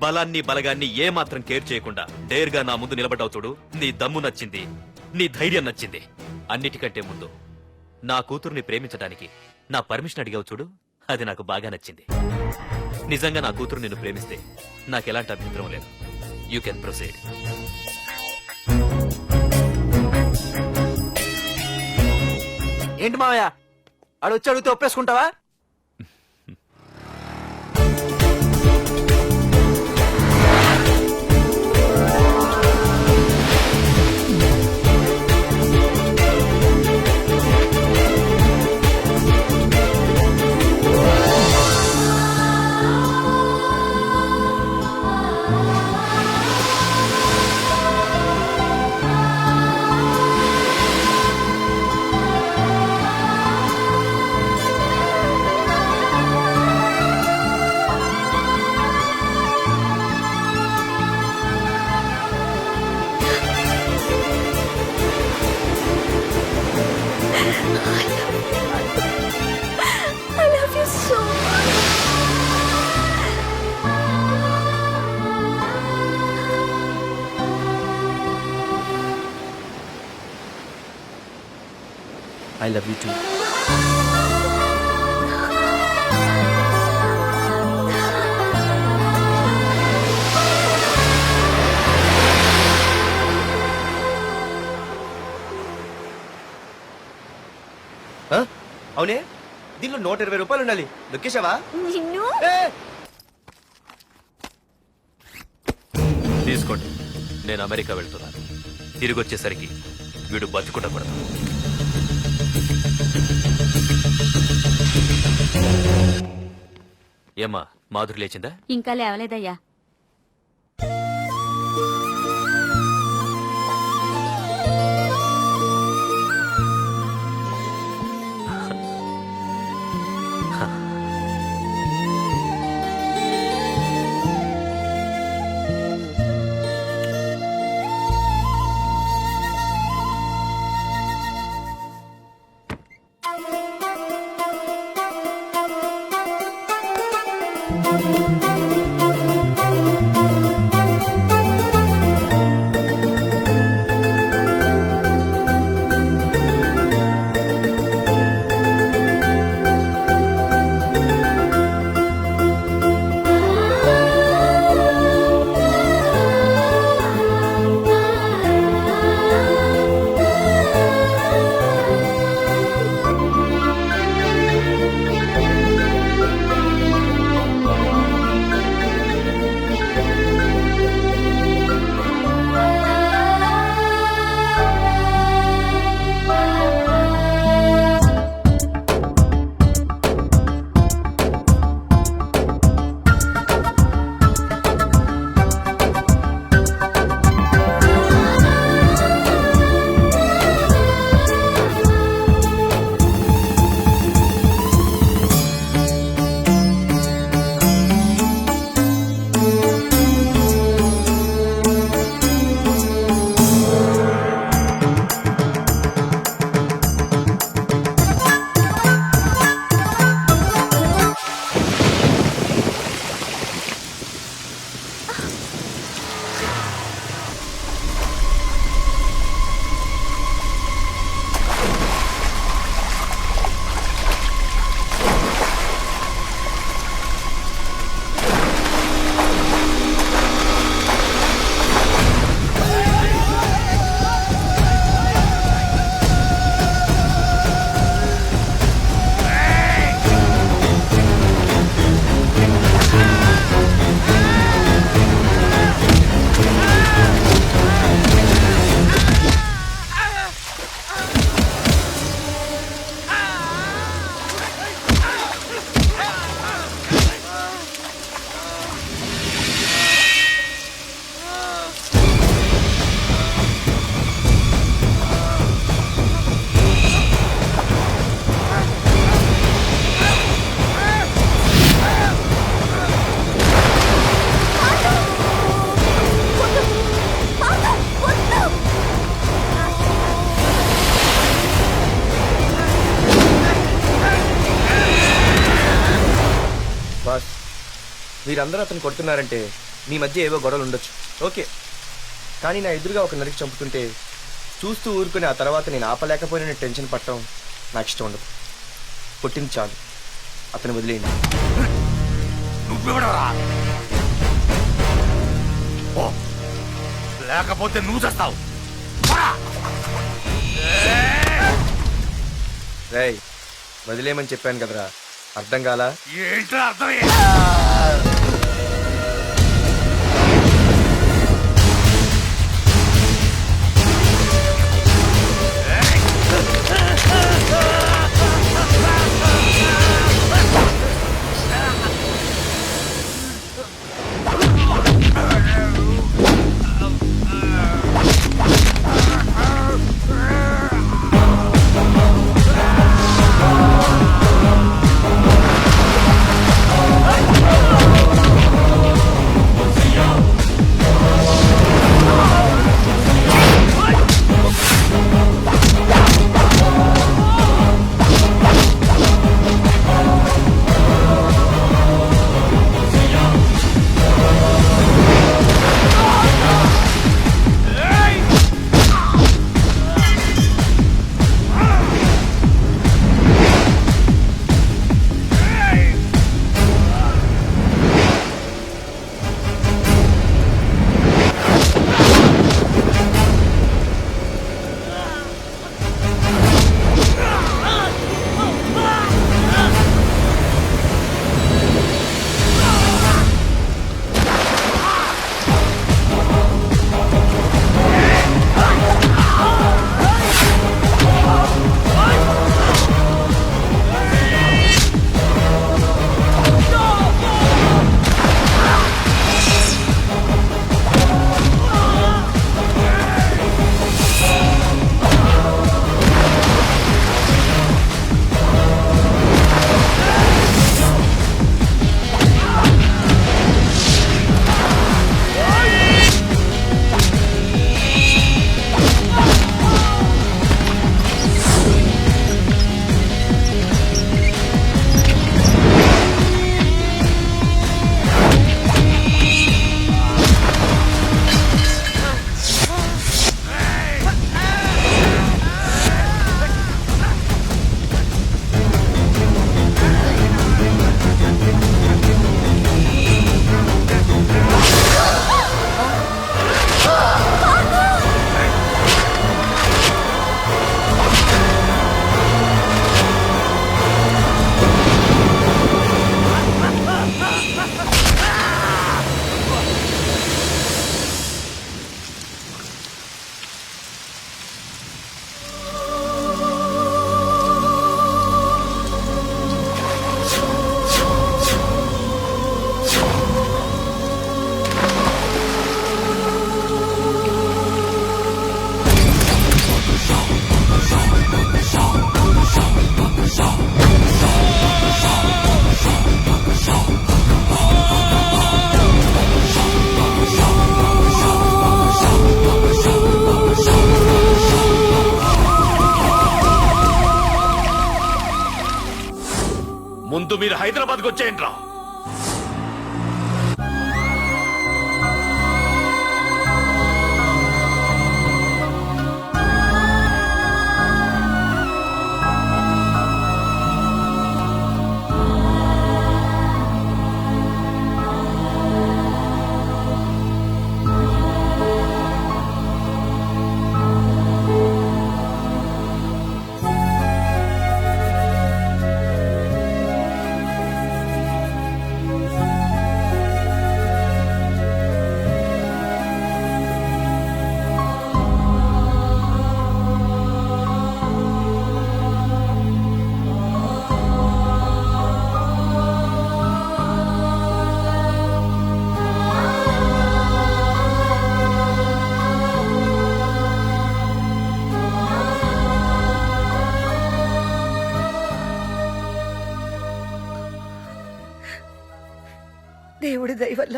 బలాన్ని బలగాన్ని ఏ మాత్రం కేర్ చేయకుండా డేర్ గా నా ముందు నిలబడ్డావు చూడు. నీ దమ్ము నచ్చింది, నీ ధైర్యం నచ్చింది. అన్నిటికంటే ముందు నా కూతుర్ని ప్రేమించడానికి నా పర్మిషన్ అడిగావు చూడు, అది నాకు బాగా నచ్చింది. నిజంగా నా కూతురు నిన్ను ప్రేమిస్తే నాకెలాంటి అభ్యంతరం లేదు. You can proceed. ఏంటి మావయ్య, ఆడు వచ్చి అడిగితే ఒప్పేసుకుంటావా? I love you so much. I love you too. అవునే, దీనిలో 120 రూపాయలు ఉండాలి. దొక్కేశావా? నిన్ను తీసుకోండి, నేను అమెరికా వెళ్తున్నాను. తిరిగి వచ్చేసరికి వీడు బతుకుండకూడదు. ఏమ్మా, మాధురి లేచిందా? ఇంకా లేవలేదయ్యా. బాస్, మీరందరూ అతను కొడుతున్నారంటే మీ మధ్య ఏవో గొడవలు ఉండొచ్చు, ఓకే. కానీ నా ఎదురుగా ఒక నరికి చంపుతుంటే చూస్తూ ఊరుకుని ఆ తర్వాత నేను ఆపలేకపోయిన టెన్షన్ పట్టడం నాకు ఇష్టం ఉండదు. కొట్టింది చాలు, అతను వదిలేయండి. నువ్వెవడరా? ఓ, లేకపోతే నువ్వు చేస్తావు. రేయ్, వదిలేయమని చెప్పాను కదరా, అర్థం కాలా? ఏంటో అర్థం. ముందు మీరు హైదరాబాద్కి వచ్చేయండి రా. దేవుడి దయ వల్ల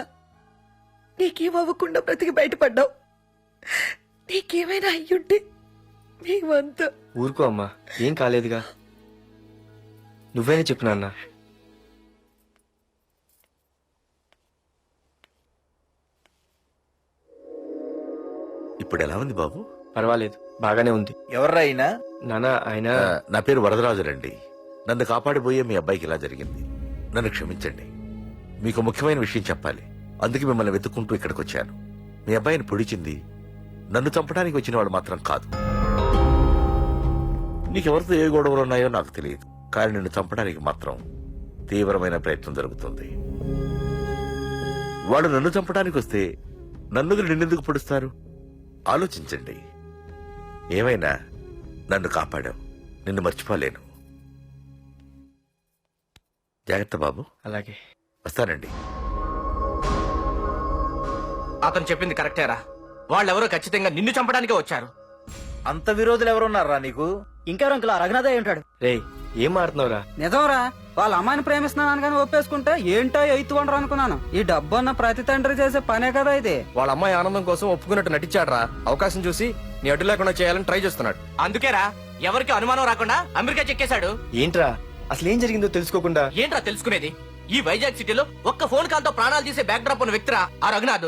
నీకేమవ్వకుండా బ్రతికి బయటపడ్డావు. నీకేమైనా అయ్యుంటే మేమంతా. ఊరుకో అమ్మా, ఏం కాలేదుగా. నువ్వేనే చెప్పు నాన్న. ఇప్పుడు ఎలా ఉంది బాబు? పర్వాలేదు, బాగానే ఉంది. ఎవర్రా అయినా? నాన్న ఆయన నా పేరు వరదరాజులండి. నన్ను కాపాడిపోయే మీ అబ్బాయికి ఇలా జరిగింది. నన్ను క్షమించండి. మీకు ముఖ్యమైన విషయం చెప్పాలి. అందుకే మిమ్మల్ని వెతుక్కుంటూ ఇక్కడికి వచ్చాను. మీ అబ్బాయిని పొడిచింది నన్ను చంపడానికి వచ్చిన వాడు మాత్రం కాదు. నీకెవరితో ఏ గొడవలు ఉన్నాయో నాకు తెలియదు, కానీ నిన్ను చంపడానికి మాత్రం తీవ్రమైన ప్రయత్నం జరుగుతుంది. వాడు నన్ను చంపడానికి వస్తే నన్ను నిన్నెందుకు పొడుస్తారు? ఆలోచించండి. ఏమైనా నన్ను కాపాడావు, నిన్ను మర్చిపోలేను. జాగ్రత్త బాబు. అలాగే వస్తానండి. అతను చెప్పింది కరెక్టేరా. వాళ్ళెవరో ఖచ్చితంగా నిన్ను చంపడానికే వచ్చారు. అంత విరోధులు ఎవరున్నారా నీకు? ఇంకెవరు అంకుల్? రఘునాథ ఉంటాడు. రేయ్, ఏం మారుతున్నావురా? నిజంరా, వాళ్ళ అమ్మాయిని ప్రేమిస్తున్నాను కానీ ఒప్పేసుకుంటే ఏంటో ఎయిత్ వండర్ అనుకున్నాను. ఈ డబ్బు అన్న ప్రతి తండ్రి చేసే పనే కదా ఇది. వాళ్ళ అమ్మాయి ఆనందం కోసం ఒప్పుకున్నట్టు నటించాడ్రా. అవకాశం చూసి నీ అడ్డు లేకుండా చేయాలని ట్రై చేస్తున్నాడు. అందుకేరా ఎవరికి అనుమానం రాకుండా అమెరికా చెక్కేశాడు. ఏంట్రా అసలు ఏం జరిగిందో తెలుసుకోకుండా? ఏంట్రా తెలుసుకునేది? ఈ వైజాగ్ సిటీలో ఒక్క ఫోన్ కాల్ తో ప్రాణాలు తీసే బ్యాక్ డ్రాప్ ఉన్న వ్యక్తిరా ఆ రఘునాథ్.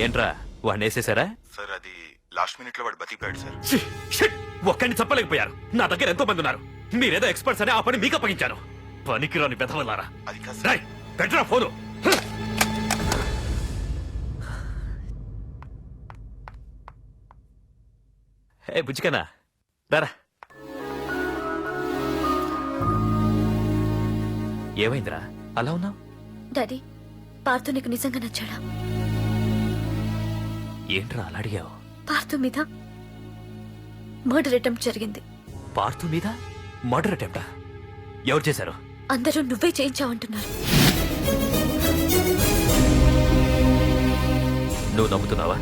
ఏంట్రా వాడిని వేసేసారా? సార్ అది లాస్ట్ మినిట్ లో వాడు బతికిపోయాడు సార్. ఒక్కడిని చెప్పలేకపోయారు. నా దగ్గర ఎంతో మంది ఉన్నారు. మీరేదో ఎక్స్పర్ట్స్ అని ఆ పని మీకు అప్పగించాను. పనికిరాని బెదవలారా. అది కాదు రాయ్, పెట్టరా ఫోను. ఏ బుజ్జికనా రారా. ఏమైందిరా అలా ఉన్నావు? డాడీ, పార్థు నీకు నిజంగా నచ్చాడా? ఏంట్రా అలా అడిగావు? పార్థు మీద మర్డర్ అటెంప్ట్ జరిగింది. పార్థు మీద మర్డర్ అటెంప్టా? ఎవరు చేశారు? అందరూ నువ్వే చేయించావంటున్నారు. నువ్వు నమ్ముతున్నావా?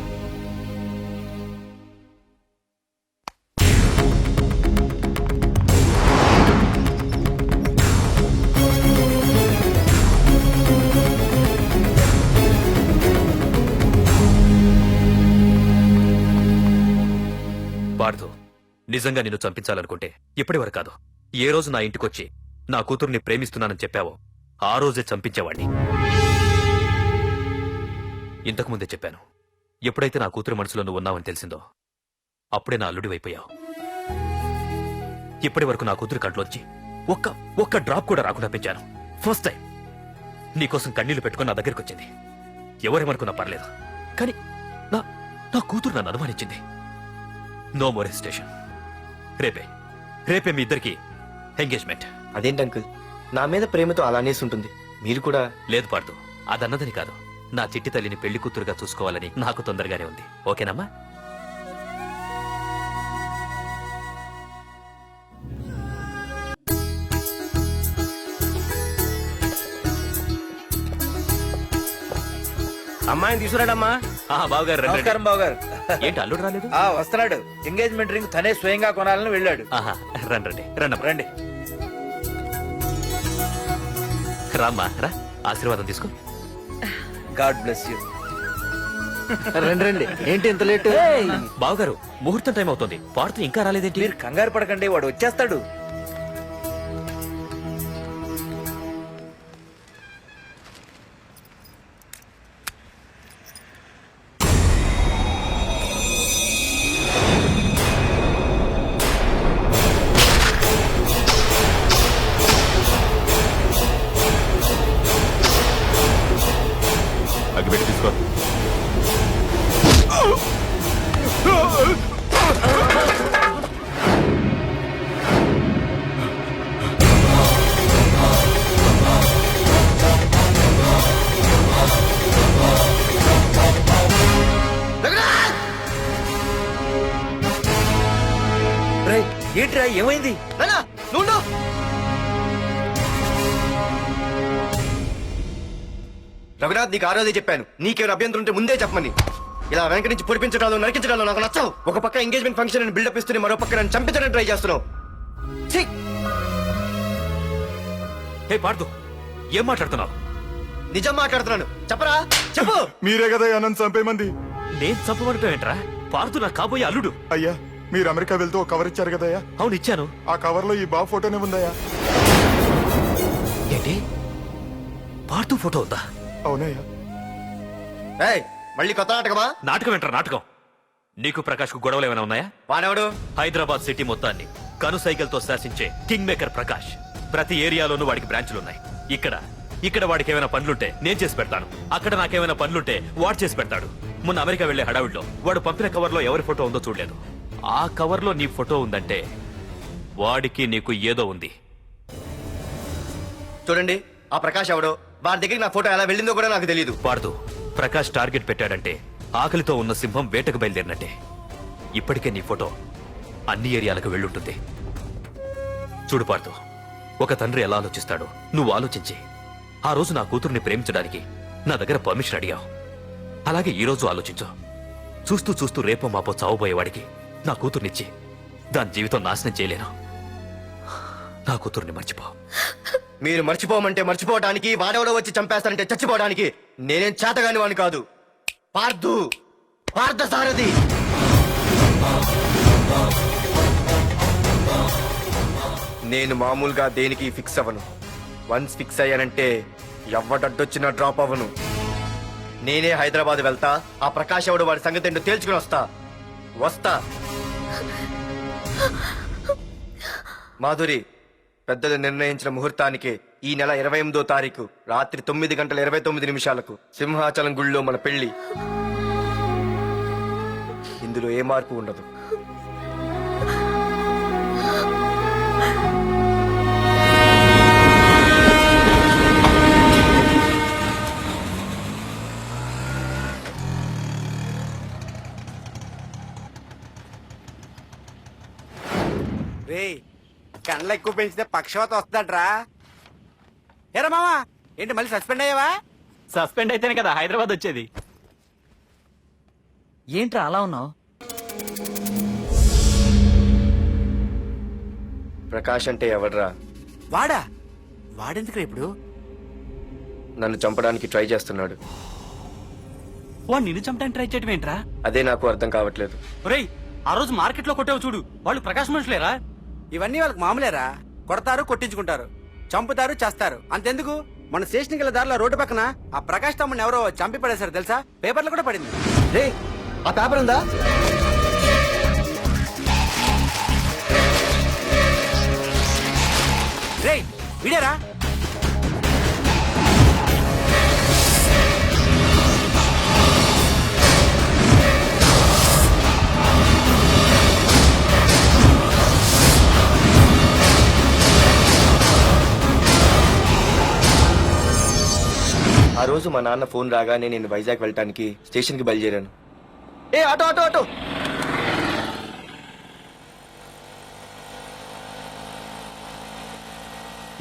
పార్థు, నిజంగా నిన్ను చంపించాలనుకుంటే ఇప్పటి వరకు కాదు, ఏ రోజు నా ఇంటికొచ్చి నా కూతుర్ని ప్రేమిస్తున్నానని చెప్పావో ఆ రోజే చంపించేవాణ్ణి. ఇంతకుముందే చెప్పాను, ఎప్పుడైతే నా కూతురు మనసులో నువ్వు ఉన్నావని తెలిసిందో అప్పుడే నా అల్లుడివైపోయావు. ఇప్పటి వరకు నా కూతురు కంట్లోంచి ఒక్క డ్రాప్ కూడా రాకుండా పెంచాను. ఫస్ట్ టైం నీకోసం కన్నీళ్లు పెట్టుకుని నా దగ్గరికి వచ్చింది. ఎవరేమనుకున్నా పర్లేదు, కానీ నా కూతురు నన్ను అనుమానించింది. No more hesitation. రేపే మీ ఇద్దరికి ఎంగేజ్మెంట్. అదేంటి అంకుల్, నా మీద ప్రేమతో అలానేసి ఉంటుంది. మీరు కూడా? లేదు పార్థు, అదన్నదని కాదు. నా చిట్టి తల్లిని పెళ్లి కూతురుగా చూసుకోవాలని నాకు తొందరగానే ఉంది. ఓకేనమ్మా? అమ్మాయిని తీసుకురాడమ్మా. బావగారు రండి. నమస్కారం బావగారు. ఏంటి అల్లుడు రాలేదు? వస్తున్నాడు. ఎంగేజ్మెంట్ రింగ్ తనే స్వయంగా కొనాలని వెళ్ళాడు. రండి రండి రండి రండి. రామ్మా రా, ఆశీర్వాదం తీసుకో. God bless you. రండి రండి, ఏంటి ఇంత లేట్? బావగారు, ముహూర్తం టైం అవుతుంది, పార్తు ఇంకా రాలేదేంటి? మీరు కంగారు పడకండి, వాడు వచ్చేస్తాడు. అగ్గిపెట్టి తీసుకో. ఏంట్రా ఏమైంది? రఘునాథ్, నీకు ఆ రోజే చెప్పాను, నీకేమైనా అభ్యంతరం ఉంటే ముందే చెప్పమని. ఇలా వెనక నుంచి పొడిపించడాలు నరికించడాలు నాకు నచ్చవు. ఒక పక్క ఎంగేజ్మెంట్ ఫంక్షన్ అని బిల్డప్ ఇస్తూనే మరో పక్క నన్ను చంపించడానికి ట్రై చేస్తున్నావు. ఛీ! హే పార్దు, ఏం మాట్లాడుతున్నావు? నిజం మాట్లాడుతున్నాను, చెప్పరా చెప్పు. మీరే కదా నన్ను చంపేమంది. నేను చంపబడటం ఏంట్రా? పార్దు నా కాబోయే అల్లుడు. అయ్యా, మీరు అమెరికా వెళ్తూ ఒక కవర్ ఇచ్చారు కదయ్యా. అవును ఇచ్చాను. ఆ కవర్ లో ఈ బాబు ఫోటోనే ఉందయ్యా. ఏంటి, పార్దు ఫోటో ఉందా? అవునయ్యా. ఏయ్, మళ్ళీ కొత్త నాటకమా? నాటకం ఏంట్రా నాటకం? నీకు ప్రకాష్ కు గొడవలు ఏమైనా ఉన్నాయా? వాడెవడు? హైదరాబాద్ సిటీ మొత్తాన్ని కను సైకిల్తో శాసించే కింగ్ మేకర్ ప్రకాష్. ప్రతి ఏరియాలోనూ వాడికి బ్రాంచులున్నాయి. ఇక్కడ వాడికి ఏమైనా పనులుంటే నేను చేసి పెడతాను, అక్కడ నాకేమైనా పనులుంటే వాడు చేసి పెడతాడు. మొన్న అమెరికా వెళ్లే హడావిడిలో వాడు పంపిన కవర్ లో ఎవరి ఫోటో ఉందో చూడలేదు. ఆ కవర్ లో నీ ఫోటో ఉందంటే వాడికి నీకు ఏదో ఉంది. చూడండి, ఆ ప్రకాష్ ఎవడో, వాడి దగ్గరికి నా ఫోటో ఎలా వెళ్ళిందో కూడా నాకు తెలియదు. పార్దు, ప్రకాష్ టార్గెట్ పెట్టాడంటే ఆకలితో ఉన్న సింహం వేటకు బయలుదేరినట్టే. ఇప్పటికే నీ ఫోటో అన్ని ఏరియాలకు వెళ్ళుంటుంది. చూడు పార్దు, ఒక తండ్రి ఎలా ఆలోచిస్తాడో నువ్వు ఆలోచించి ఆ రోజు నా కూతుర్ని ప్రేమించడానికి నా దగ్గర పర్మిషన్ అడిగావు. అలాగే ఈ రోజు ఆలోచించు. చూస్తూ చూస్తూ రేపో మాపో చావబోయేవాడికి నా కూతుర్నిచ్చి దాని జీవితం నాశనం చేయలేను. నా కూతుర్ని మర్చిపో. మీరు మర్చిపోమంటే మర్చిపోవడానికి, వాడెవడో వచ్చి చంపేస్తానంటే చచ్చిపోవడానికి నేనేం చేతగాని వాడిని కాదు. పార్థ సారథి. నేను మామూలుగా దేనికి ఫిక్స్ అవ్వను. వన్స్ ఫిక్స్ అయ్యానంటే ఎవ్వడడ్డొచ్చినా డ్రాప్ అవ్వను. నేనే హైదరాబాద్ వెళ్తా, ఆ ప్రకాష్ ఎవడు వాడి సంగతి ఏంటో తేల్చుకుని వస్తా. మాధురి, పెద్దలు నిర్ణయించిన ముహూర్తానికి ఈ నెల 28వ తారీఖు రాత్రి 9:29 సింహాచలం గుళ్ళో మన పెళ్లి. ఇందులో ఏ మార్పు ఉండదు. రే, కండ్లు ఎక్కువ పెంచితే పక్షవాత వస్తుందట్రా. ఏరా మామా, ఏంటి మళ్ళీ సస్పెండ్ అయ్యావా? సస్పెండ్ అయితేనే కదా హైదరాబాద్ వచ్చేది. ఏంట్రా అలా ఉన్నావు? ప్రకాష్ అంటే ఎవడ్రా? వాడెందుకు ఇప్పుడు నన్ను చంపడానికి ట్రై చేస్తున్నాడు. వాడు నిన్ను చంపడానికి ట్రై చేయడం ఏంట్రా? అదే నాకు అర్థం కావట్లేదు. ఒరేయ్, ఆ రోజు మార్కెట్ లో కొట్టావు చూడు, వాళ్ళు ప్రకాశ్ మనుషులేరా? ఇవన్నీ వాళ్ళకి మామూలేరా. కొడతారు, కొట్టించుకుంటారు, చంపుతారు, చేస్తారు. అంతెందుకు, మన స్టేషన్కి వెళ్ళే దారిలో రోడ్డు పక్కన ఆ ప్రకాష్ తమ్ముని ఎవరో చంపి పడేశారు తెలుసా? పేపర్లో కూడా పడింది. రే, ఆ పేపర్ ఉందా? రే, విడేరా. ఆ రోజు మా నాన్న ఫోన్ రాగానే నేను వైజాగ్ వెళ్ళటానికి స్టేషన్కి బయలుదేరాను. ఏ ఆటో ఆటో ఆటో!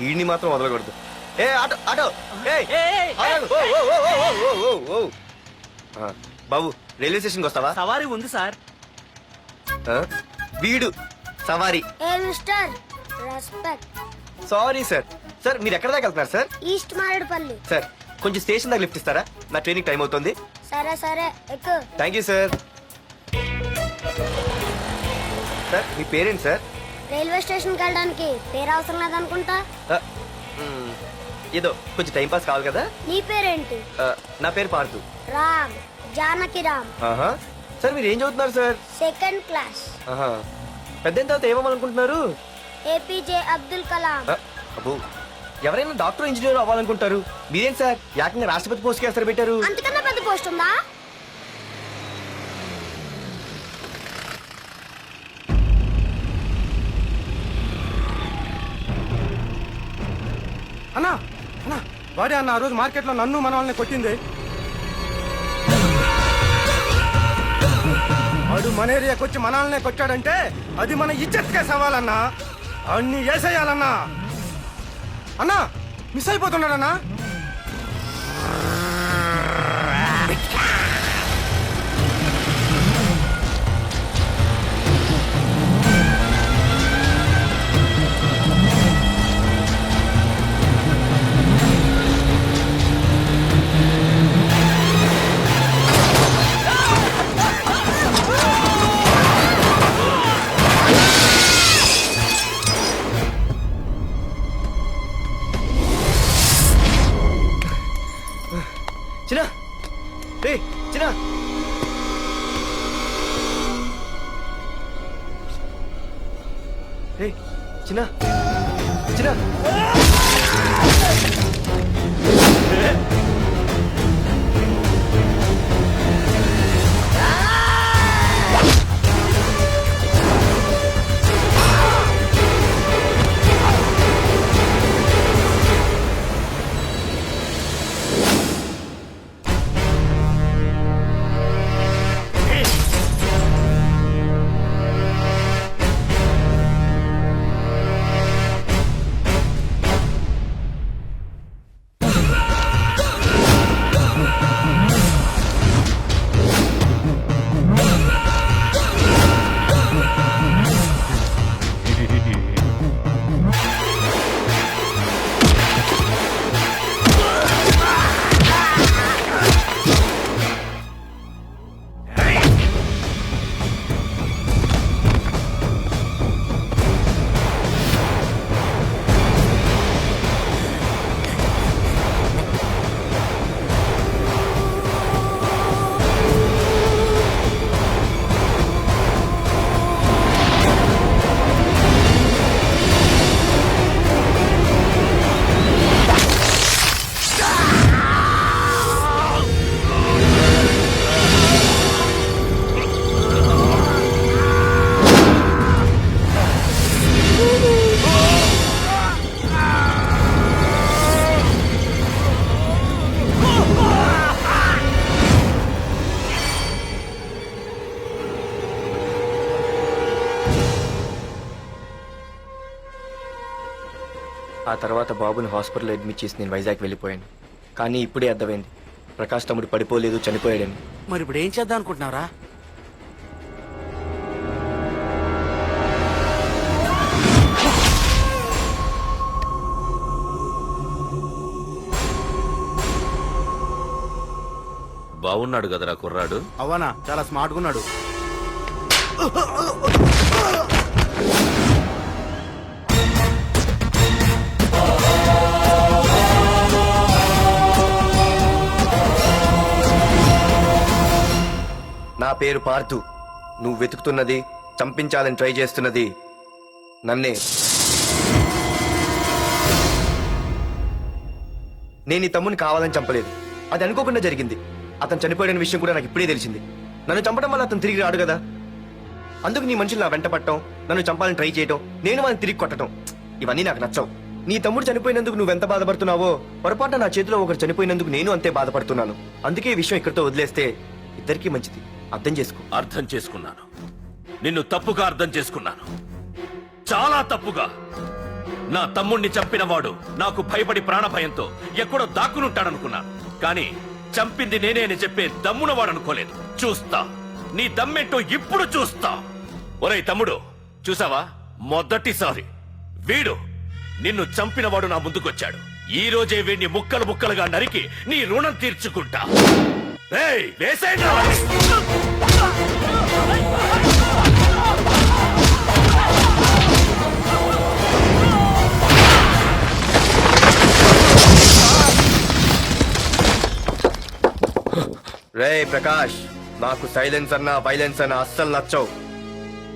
ఈడిని మాత్రం వదలకూడదు. ఏ ఆటో ఆటో! ఆగు. ఓ. బాబు, రైల్వే స్టేషన్కి వస్తావా? సవారీ ఉంది సార్. వీడు సవారీ. ఏ mister respect. Sorry sir, sir మీరు ఎక్కడ దాకా వెళ్తున్నారు సార్? ఈస్ట్ మారేడుపల్లి. సార్ కొంచెం స్టేషన్ దాకా లిఫ్ట్ ఇస్తారా? నా ట్రైనింగ్ టైం అవుతుంది. సరే సరే ఎక్కు. Thank you sir. సార్ మీ పేరేంటి సార్? రైల్వే స్టేషన్కి వెళ్ళడానికి పేరు అవసరం లేదనుకుంటా. ఆ, ఏదో కొంచెం టైం పాస్ కావాలి కదా. నీ పేరేంటి? నా పేరు పార్థు. రామ్, జానకి రామ్. ఆహా. సార్ మీరు ఏం చదువుతున్నారు సార్? Second class. ఆహా. పెద్ద తర్వాత ఏమవ్వాలనుకుంటున్నారు? ఏపీజే అబ్దుల్ కలాం. అబ్బో, ఎవరైనా డాక్టర్ ఇంజనీర్ అవ్వాలనుకుంటారు. మీరేం సార్ ఏకంగా రాష్ట్రపతి పోస్ట్ కి ఎస్తారు పెట్టారు? అంతకన్నా పెద్ద పోస్ట్ ఉందా? అన్నా అన్నా వాడే అన్న ఆ రోజు మార్కెట్ లో నన్ను మన వాళ్ళని కొట్టింది. వాడు మన ఏరియాకి వచ్చి మన వాళ్ళనే కొట్టాడంటే అది మన ఇజ్జత్కే సవాలన్నా. అన్ని వేసేయాలన్నా. అన్నా మిస్ అయిపోతున్నాడన్నా. చిన్న రే చిన్న. రే చిన్న చిన్న. ఆ తర్వాత బాబుని హాస్పిటల్లో అడ్మిట్ చేసి నేను వైజాగ్ వెళ్ళిపోయాను. కానీ ఇప్పుడే అర్థమైంది ప్రకాష్ తమ్ముడు పడిపోలేదు, చనిపోయాడని. మరి ఇప్పుడు ఏం చేద్దాం అనుకుంటున్నారా? బాగున్నాడు కదరా కుర్రాడు. అవనా చాలా స్మార్ట్ గా ఉన్నాడు. నా పేరు పార్థు. నువ్వు వెతుకుతున్నది, చంపించాలని ట్రై చేస్తున్నది నన్నే. నేను ఈ తమ్ముని కావాలని చంపలేదు, అది అనుకోకుండా జరిగింది. అతను చనిపోయిన విషయం కూడా నాకు ఇప్పుడే తెలిసింది. నన్ను చంపడం వల్ల అతను తిరిగి రాడు కదా. అందుకు నీ మనుషులు నా వెంట పట్టడం, నన్ను చంపాలని ట్రై చేయటం, నేను వాళ్ళని తిరిగి కొట్టడం, ఇవన్నీ నాకు నచ్చవు. నీ తమ్ముడు చనిపోయినందుకు నువ్వెంత బాధపడుతున్నావో పొరపాటున నా చేతిలో ఒకరు చనిపోయినందుకు నేను అంతే బాధపడుతున్నాను. అందుకే ఈ విషయం ఇక్కడితో వదిలేస్తే ఇద్దరికీ మంచిది. అర్థం చేసుకో. అర్థం చేసుకున్నాను. నిన్ను తప్పుగా అర్థం చేసుకున్నాను, చాలా తప్పుగా. నా తమ్ముణ్ణి చంపినవాడు నాకు భయపడి ప్రాణభయంతో ఎక్కడో దాక్కునుంటాడనుకున్నాను. కానీ చంపింది నేనే అని చెప్పే దమ్మునవాడనుకోలేదు. చూస్తా, నీ దమ్మెంటో ఇప్పుడు చూస్తా. ఒరేయ్ తమ్ముడు, చూసావా మొదటిసారి వీడు నిన్ను చంపినవాడు నా ముందుకొచ్చాడు. ఈ రోజే వీడిని ముక్కలు ముక్కలుగా నరికి నీ రుణం తీర్చుకుంటా. ఏయ్, వేసేయండి రా వాడిని. రే ప్రకాష్, నాకు సైలెన్స్ అన్నా వైలెన్స్ అన్నా అస్సలు నచ్చవు.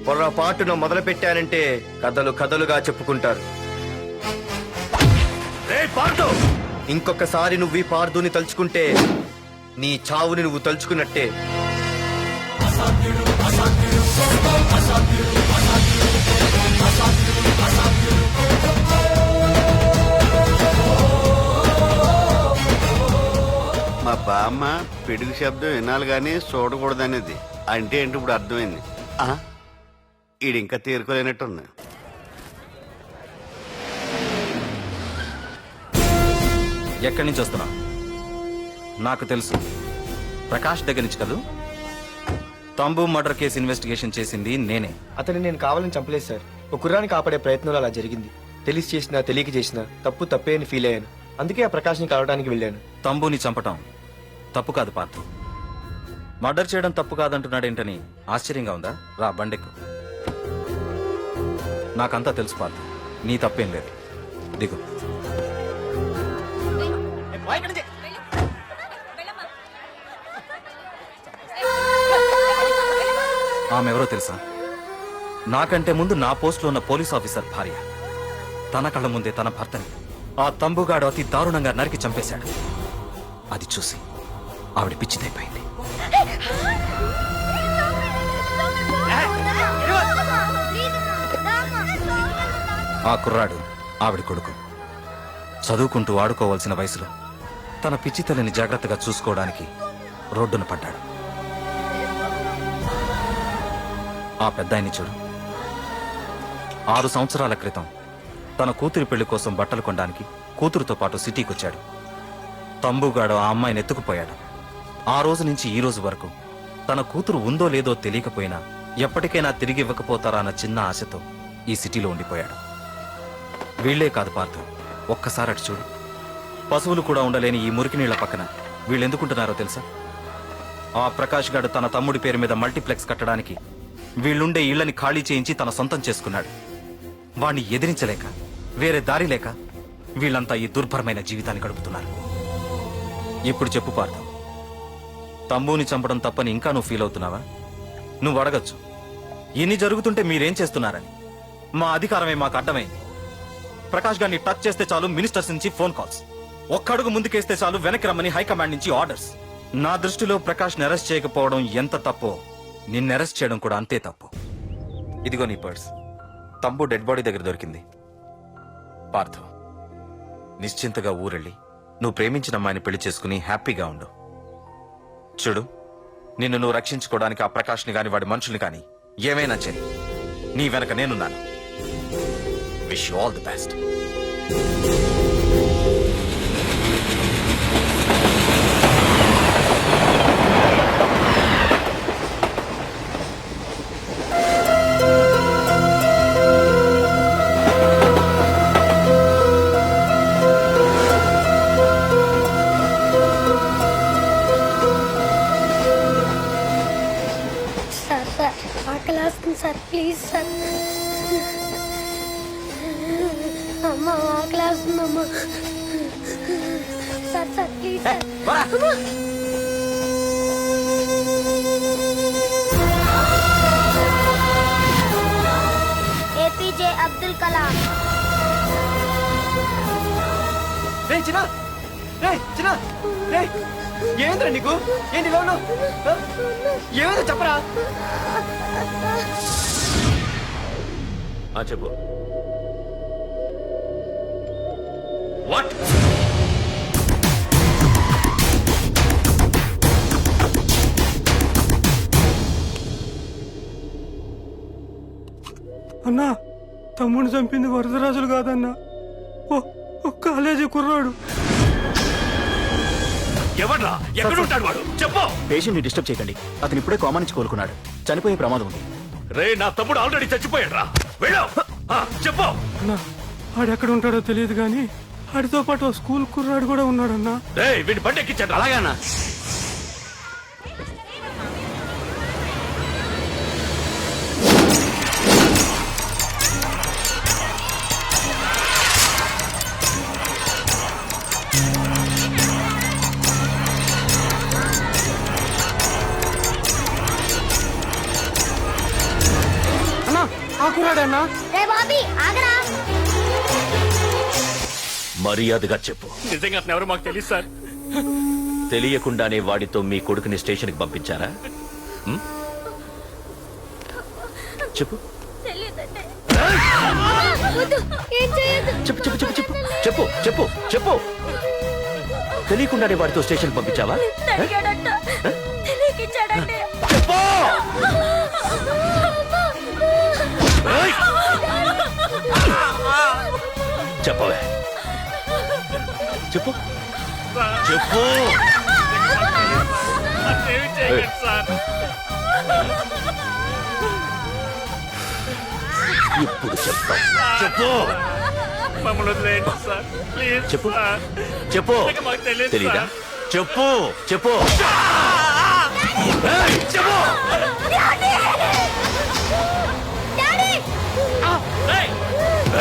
పొరపాటున మొదలు పెట్టానంటే కథలు కథలుగా చెప్పుకుంటారు. రేయ్ పార్దు, ఇంకొకసారి నువ్వు ఈ పార్దుని తలుచుకుంటే నీ చావుని నువ్వు తలుచుకున్నట్టే. మా బామ్మ పిడుగు శబ్దం వినాలి కానీ చూడకూడదనేది. అంటే ఏంటి ఇప్పుడు అర్థమైంది. ఈడు ఇంకా తేరుకోలేనట్టుంది. ఎక్కడి నుంచి వస్తున్నావు? నాకు తెలుసు, ప్రకాష్ దగ్గర నుంచి కదూ. తంబు మర్డర్ కేసు ఇన్వెస్టిగేషన్ చేసింది నేనే. అతన్ని నేను కావాలని చంపలేదు సార్. ఒక కుర్రాన్ని కాపాడే ప్రయత్నంలో అలా జరిగింది. తెలిసి చేసినా తెలియక చేసినా తప్పు తప్పే అని ఫీల్ అయ్యాను. అందుకే ఆ ప్రకాష్ని కలవడానికి వెళ్ళాను. తంబుని చంపటం తప్పు కాదు పార్థు. మర్డర్ చేయడం తప్పు కాదంటున్నాడేంటని ఆశ్చర్యంగా ఉందా? రా బండెక్కు. నాకంతా తెలుసు పార్థు, నీ తప్పేం లేదు. దిగు. ఆమెవరో తెలుసా? నాకంటే ముందు నా పోస్టులో ఉన్న పోలీస్ ఆఫీసర్ భార్య. తన కళ్ళ ముందే తన భర్తని ఆ తంబుగాడు అతి దారుణంగా నరికి చంపేశాడు. అది చూసి ఆవిడ పిచ్చిదైపోయింది. ఆ కుర్రాడు ఆవిడ కొడుకు. చదువుకుంటూ ఆడుకోవాల్సిన వయసులో తన పిచ్చి తల్లిని జాగ్రత్తగా చూసుకోవడానికి రోడ్డున పడ్డాడు. ఆ పెద్దాయన్ని చూడు. 6 సంవత్సరాల క్రితం తన కూతురి పెళ్లి కోసం బట్టలు కొనడానికి కూతురుతో పాటు సిటీకి వచ్చాడు. తంబుగాడు ఆ అమ్మాయిని ఎత్తుకుపోయాడు. ఆ రోజు నుంచి ఈ రోజు వరకు తన కూతురు ఉందో లేదో తెలియకపోయినా ఎప్పటికైనా తిరిగి ఇవ్వకపోతారా అన్న చిన్న ఆశతో ఈ సిటీలో ఉండిపోయాడు. వీళ్లే కాదు పార్థు, ఒక్కసారి అటు చూడు. పశువులు కూడా ఉండలేని ఈ మురికి నీళ్ల పక్కన వీళ్ళెందుకుంటున్నారో తెలుసా? ఆ ప్రకాష్ గాడు తన తమ్ముడి పేరు మీద మల్టీప్లెక్స్ కట్టడానికి వీళ్ళుండే ఇళ్లని ఖాళీ చేయించి తన సొంతం చేసుకున్నాడు. వాణ్ణి ఎదిరించలేక వేరే దారి లేక వీళ్ళంతా ఈ దుర్భరమైన జీవితాన్ని గడుపుతున్నారు. ఇప్పుడు చెప్పు పార్థం, తంబుని చంపడం తప్పని ఇంకా నువ్వు ఫీల్ అవుతున్నావా? నువ్వు అడగచ్చు, ఇన్ని జరుగుతుంటే మీరేం చేస్తున్నారని. మా అధికారమే మాకు అడ్డమైంది. ప్రకాష్ గారిని టచ్ చేస్తే చాలు మినిస్టర్స్ నుంచి ఫోన్ కాల్స్, ఒక్కడుగు ముందుకేస్తే చాలు వెనక్కి రమ్మని హైకమాండ్ నుంచి ఆర్డర్స్. నా దృష్టిలో ప్రకాష్ని అరెస్ట్ చేయకపోవడం ఎంత తప్పో నిన్ను అరెస్ట్ చేయడం కూడా అంతే తప్పు. ఇదిగో నీ పర్స్, తంబు డెడ్ బాడీ దగ్గర దొరికింది. పార్థు, నిశ్చింతగా ఊరెళ్ళి నువ్వు ప్రేమించిన అమ్మాయిని పెళ్లి చేసుకుని హ్యాపీగా ఉండు. చూడు, నిన్ను నువ్వు రక్షించుకోవడానికి ఆ ప్రకాష్ని గాని వాడి మనుషుల్ని కానీ ఏమైనా చెయ్యి, నీ వెనక నేనున్నాను. Wish you all the best. Sir please sir. అమ్మ ఆకలేస్తుందమ్మా. Sir sir please sir. APJ Abdul Kalam. ఏమైందిరా నీకు? ఏంటి ఏమైందో చెప్పరా? చెప్పు. వాట్? అన్నా, తమ్ముడిని చంపింది వరదరాజులు కాదన్నా, ఓ కాలేజీ కుర్రాడు. ఎవడ్రా? ఎక్కడ ఉంటాడు వాడు? చెప్పు. పేషెంట్ ని డిస్టర్బ్ చేయకండి, అతను ఇప్పుడే కోమా నుంచి కోలుకున్నాడు. చనిపోయే ప్రమాదం ఉంది. రే, నా తమ్ముడు ఆల్రెడీ చచ్చిపోయాడు రా. వెళ్ళు. చెప్పు. అన్నా, వాడు ఎక్కడ ఉంటాడో తెలియదు కానీ వాడితో పాటు ఓ స్కూల్ కుర్రాడు కూడా ఉన్నాడన్నా. రేయ్, వీడిని బండి ఎక్కించండి. అలాగేనా? అన్నా ఆ కుర్రాడన్నా. రే బాబీ ఆగరా. మర్యాదగా చెప్పు. నిజంగా అతను ఎవరో మాకు తెలియదు సార్. తెలియకుండానే వాడితో మీ కొడుకుని స్టేషన్కి పంపించారా? ఉం? చెప్పు ఏం చేయొద్దు. చెప్పు చెప్పు చెప్పు చెప్పు చెప్పు చెప్పు చెప్పు. తెలియకుండానే వాడితో స్టేషన్ పంపించావా? అడిగాడంట, తెలియకిచ్చాడంటే. చెప్పు. ఏయ్! చెప్పవే, చెప్పు చెప్పు. ఏమి చేయగలరు సార్? ఇప్పుడు చెప్తా. చెప్పు. మమ్మల్ని వదిలేయండి సార్ ప్లీజ్. చెప్పు సార్. చెప్పు. నిజంగా మాకు తెలియదు తెలీదా? సార్. చెప్పు చెప్పు. ఏయ్, చెప్పు. ఏయ్!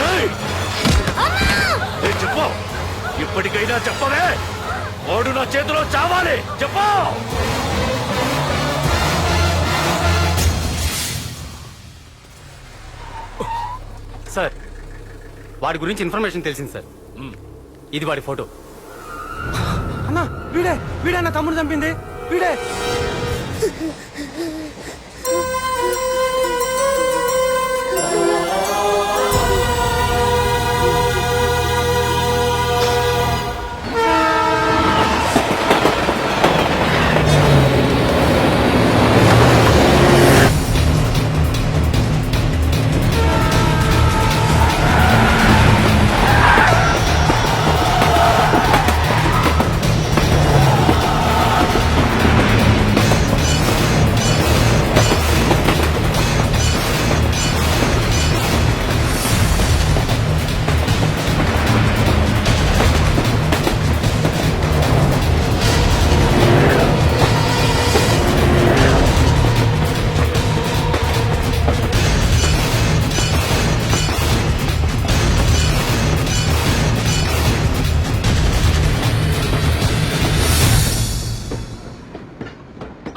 ఏయ్! ఏయ్, చెప్పు. ఇప్పటికైనా చెప్పవే. ఓడు నా చేతిలో చావాలి. చెప్పు. సార్, వాడి గురించి ఇన్ఫర్మేషన్ తెలిసింది సార్. ఇది వాడి ఫోటో. అన్నా వీడే నా తమ్ముడు చంపింది వీడే.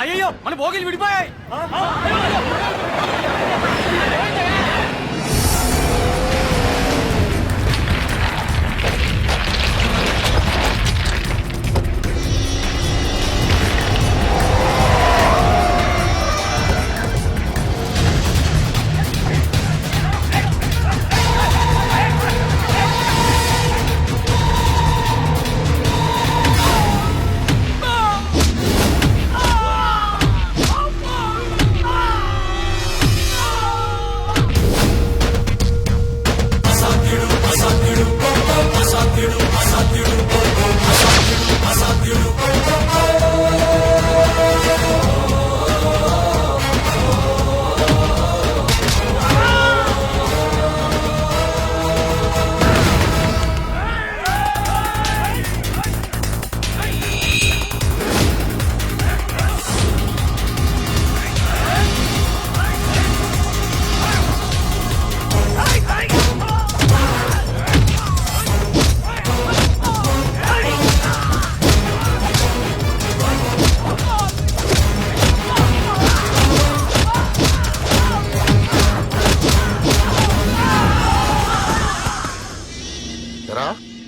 అయ్యో, మన భోగిలు విడిపోయాయి.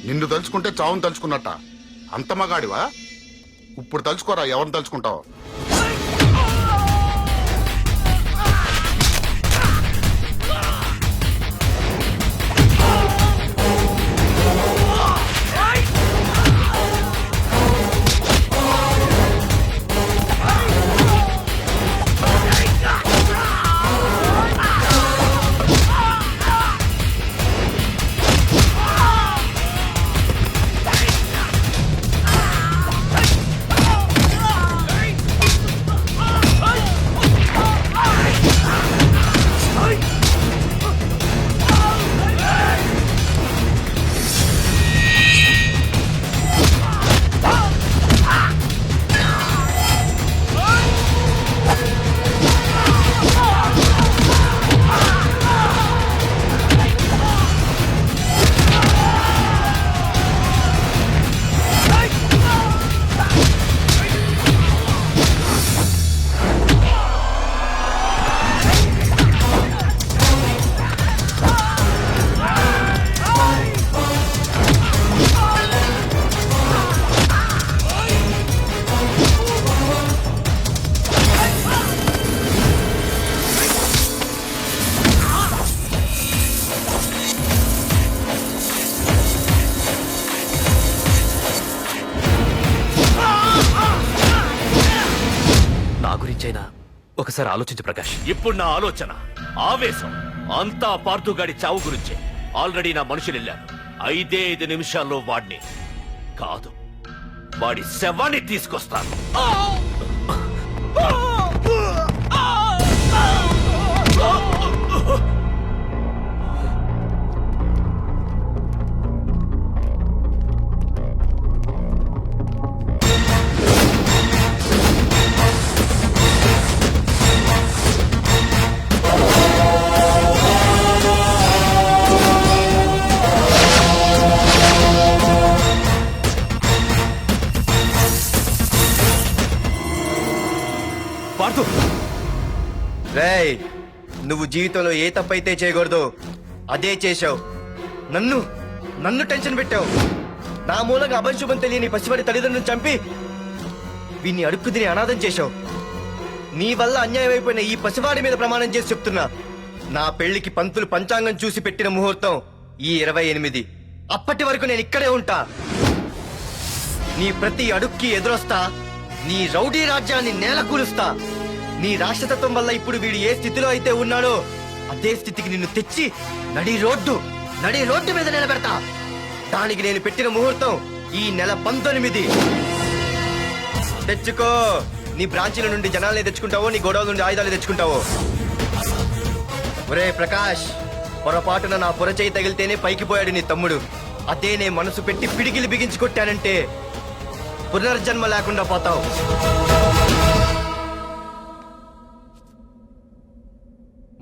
నిన్ను తలుచుకుంటే చావును తలుచుకున్నట్ట. అంత మగాడివా? ఇప్పుడు తలుచుకోరా ఎవరిని తలుచుకుంటావు. ఒక్కసారి ఆలోచించు ప్రకాష్. ఇప్పుడు నా ఆలోచన, ఆవేశం అంతా పార్థుగాడి చావు గురించే. ఆల్రెడీ నా మనుషులు వెళ్ళారు. 5 నిమిషాల్లో వాడిని కాదు, వాడి శవాన్ని తీసుకొస్తాను. పార్థు, రేయ్, నువ్వు జీవితంలో ఏ తప్పైతే చేయకూడదు అదే చేశావు. నన్ను టెన్షన్ పెట్టావు. నా మూలంగా అభంశుభం తెలియని పసివాడి తల్లిదండ్రులను చంపి వీన్ని అడుక్కు తిని అనాథం చేశావు. నీ వల్ల అన్యాయం అయిపోయిన ఈ పసివాడి మీద ప్రమాణం చేసి చెప్తున్నా, నా పెళ్లికి పంతులు పంచాంగం చూసి పెట్టిన ముహూర్తం ఈ 28. అప్పటి వరకు నేను ఇక్కడే ఉంటా. నీ ప్రతి అడుక్కి ఎదురొస్తా. నీ రౌడీ రాజ్యాన్ని నేలకూలుస్తా. నీ రాక్షసత్వం వల్ల ఇప్పుడు వీడు ఏ స్థితిలో అయితే ఉన్నాడో అదే స్థితికి నిన్ను తెచ్చి నడి రోడ్డు మీద నిలబెడతా. దానికి నేను పెట్టిన ముహూర్తం ఈ నెల 19. తెచ్చుకో. నీ బ్రాంచీల నుండి జనాలనే తెచ్చుకుంటావో, నీ గొడవల నుండి ఆయుధాలు తెచ్చుకుంటావో. ఒరే ప్రకాష్, పొరపాటున నా పొరచేయి తగిలితేనే పైకి పోయాడు నీ తమ్ముడు. అదే నే మనసు పెట్టి పిడికిలి బిగించి కొట్టానంటే పునర్జన్మ లేకుండా పోతావు.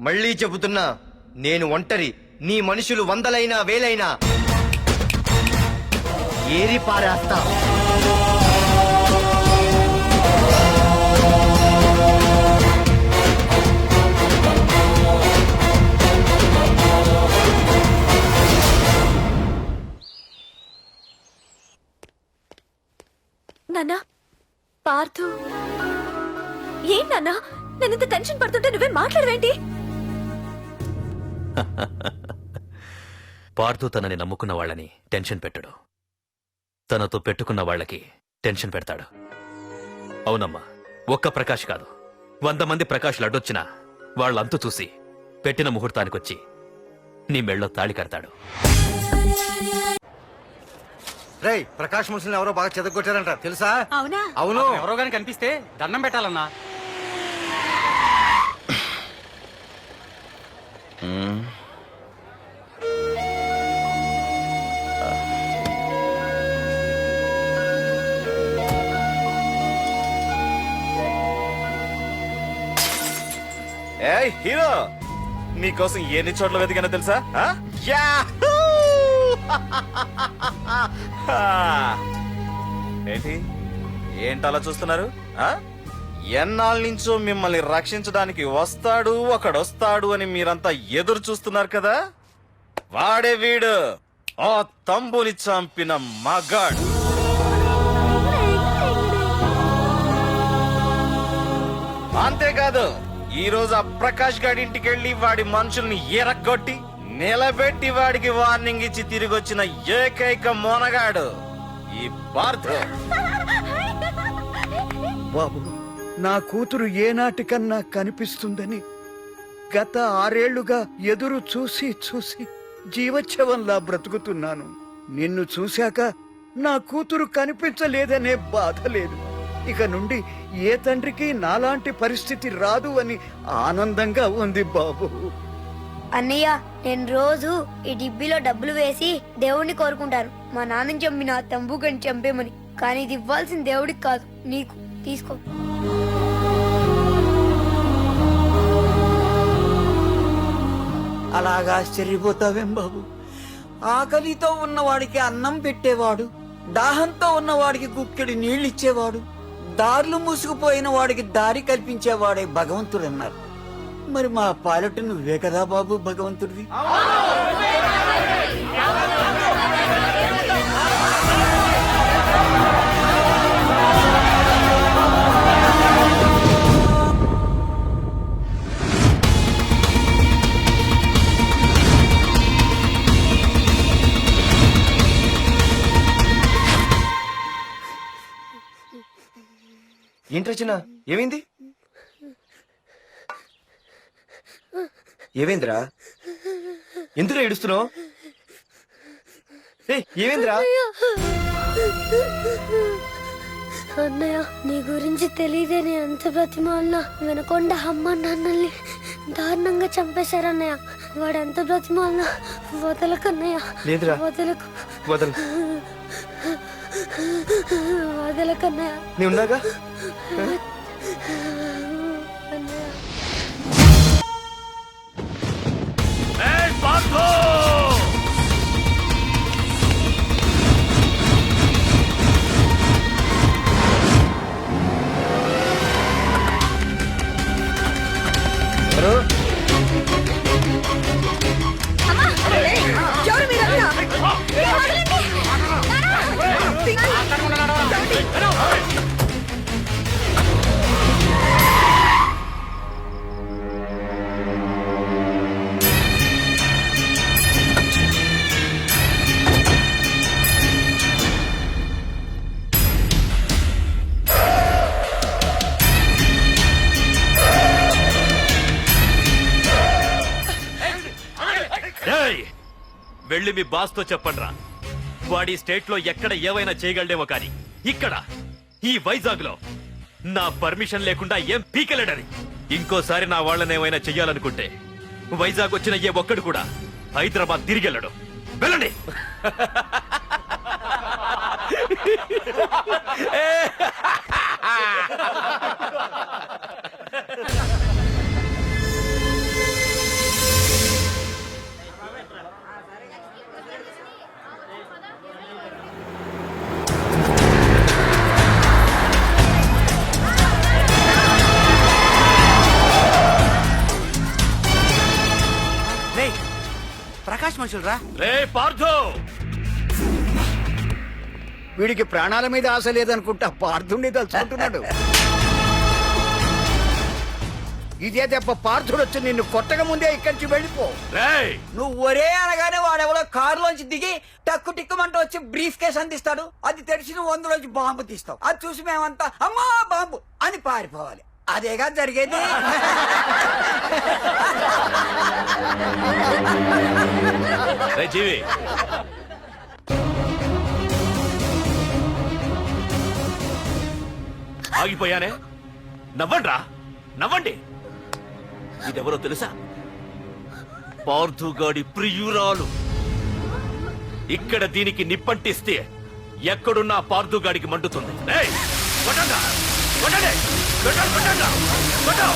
మళ్ళీ చెబుతున్నా, నేను ఒంటరి. నీ మనుషులు 100లైనా 1000లైనా ఏరి పారేస్తా. నాన్నా, పార్థు. ఏం నాన్నా, నేనింత టెన్షన్ పడుతుంటే నువ్వే మాట్లాడవేంటి? పార్థు తనని నమ్ముకున్న వాళ్ళని టెన్షన్ పెట్టడు, తనతో పెట్టుకున్న వాళ్ళకి టెన్షన్ పెడతాడు. అవునమ్మా, ఒక్క ప్రకాష్ కాదు, 100 మంది ప్రకాష్లు అడ్డొచ్చినా వాళ్ళంతు చూసి పెట్టిన ముహూర్తానికొచ్చి నీ మెళ్ళో తాళి కడతాడు. రేయ్, ప్రకాష్ మనుషుల్ని ఎవరో బాగా చెదగొట్టారంట, తెలుసా? అవునా? అవును. ఎవరో గాని కనిపిస్తే దండం పెట్టాలన్నా. ఏయ్ హీరో, నీకోసం ఎన్ని చోట్ల వెతికానో తెలుసా? ఏంటి అలా చూస్తున్నారు? ఎన్నాళ్ళ నుంచో మిమ్మల్ని రక్షించడానికి ఒకడొస్తాడు అని మీరంతా ఎదురు చూస్తున్నారు కదా. వాడే వీడు, ఆ తంబుని చంపిన మగాడు. అంతేకాదు, ఈ రోజు ఆ ప్రకాష్ గాడి ఇంటికి వెళ్లి వాడి మనుషుల్ని ఎరగొట్టి నిలబెట్టి వాడికి వార్నింగ్ ఇచ్చి తిరిగి వచ్చిన ఏకైక మోనగాడు ఈ పార్థు. బాబు, నా కూతురు ఏనాటికన్నా కనిపిస్తుందని గత 6 ఏళ్లుగా ఎదురు చూసి జీవోత్సవంలా బ్రతుకుతున్నాను. నిన్ను చూశాక నా కూతురు కనిపించలేదనే బాధ లేదు. ఇక నుండి ఏ తండ్రికి నాలాంటి పరిస్థితి రాదు అని ఆనందంగా ఉంది బాబు. అన్నయ్య, నేను రోజు ఈ డిబ్బీలో డబ్బులు వేసి దేవుణ్ణి కోరుకుంటాను, మా నాన్నని చంపి నా తంబుగని చంపేమని. కానీ ఇది ఇవ్వాల్సిన దేవుడికి కాదు, నీకు. తీసుకో. అలాగా ఆశ్చర్యపోతావేం బాబు? ఆకలితో ఉన్నవాడికి అన్నం పెట్టేవాడు, దాహంతో ఉన్నవాడికి గుక్కెడి నీళ్ళిచ్చేవాడు, దారులు మూసుకుపోయిన వాడికి దారి కల్పించేవాడే భగవంతుడన్నారు. మరి మా పాలెట నువ్వే కదా బాబు భగవంతుడివి. ఏంటి రచన, ఏమైంది? ఏవేంద్రా ఎందుకు ఏడుస్తున్నావు? ఏవేంద్రా? అన్నయ్య నీ గురించి తెలియదే నేను ఎంత బ్రతిమాలినా వినకుండా అమ్మ నాన్నల్ని దారుణంగా చంపేశారన్నయ్య. వాడు ఎంత బ్రతిమాలినా వదలకన్నయ్య. లేదురా. వదలకు. వదలు. వదలకన్నయ్య. నీ ఉన్నాగా? అన్నయ్య ఏయ్ పార్థు! ఎవరు మీరంతా? ఏయ్! వెళ్ళి మీ బాస్ తో చెప్పండ్రా, వాడి స్టేట్ లో ఎక్కడ ఏవైనా చేయగలడేమో కానీ ఇక్కడ ఈ వైజాగ్ లో నా పర్మిషన్ లేకుండా ఏం పీకెళ్ళడని. ఇంకోసారి నా వాళ్ళని ఏమైనా చెయ్యాలనుకుంటే వైజాగ్ వచ్చిన ఏ ఒక్కడు కూడా హైదరాబాద్ తిరిగెళ్ళడు. వెళ్ళండి. ప్రకాష్ మనుషులు రా. రే పార్థు! వీడికి ప్రాణాల మీద ఆశ లేదనుకుంటా పార్థుడిని తలుచుకుంటున్నాడు. ఇదే దెబ్బ పార్థుడు వచ్చి నిన్ను కొట్టక ముందే ఇక్కడి నుంచి వెళ్ళిపో. రేయ్! నువ్వు ఒరే అనగానే వాడెవడో కారులోంచి దిగి టక్కు టిక్కుమంటూ వచ్చి బ్రీఫ్ కేస్ అందిస్తాడు. అది తెరిచి నువ్వు అందులోంచి బాంబు తీస్తావు. అది చూసి మేమంతా అమ్మా బాంబు అని పారిపోవాలి. అదేగా జరిగేది. రే జీవి, ఆగిపోయానే. నవ్వండ్రా, నవ్వండి. ఇదెవరో తెలుసా? పార్థుగాడి ప్రియురాలు. ఇక్కడ దీనికి నిప్పంటిస్తే ఎక్కడున్నా పార్థుగాడికి మండుతుంది. ఏయ్! కొట్టండ్రా, కొట్టండి, కొట్టండి, కొట్టండ్రా, కొట్టు.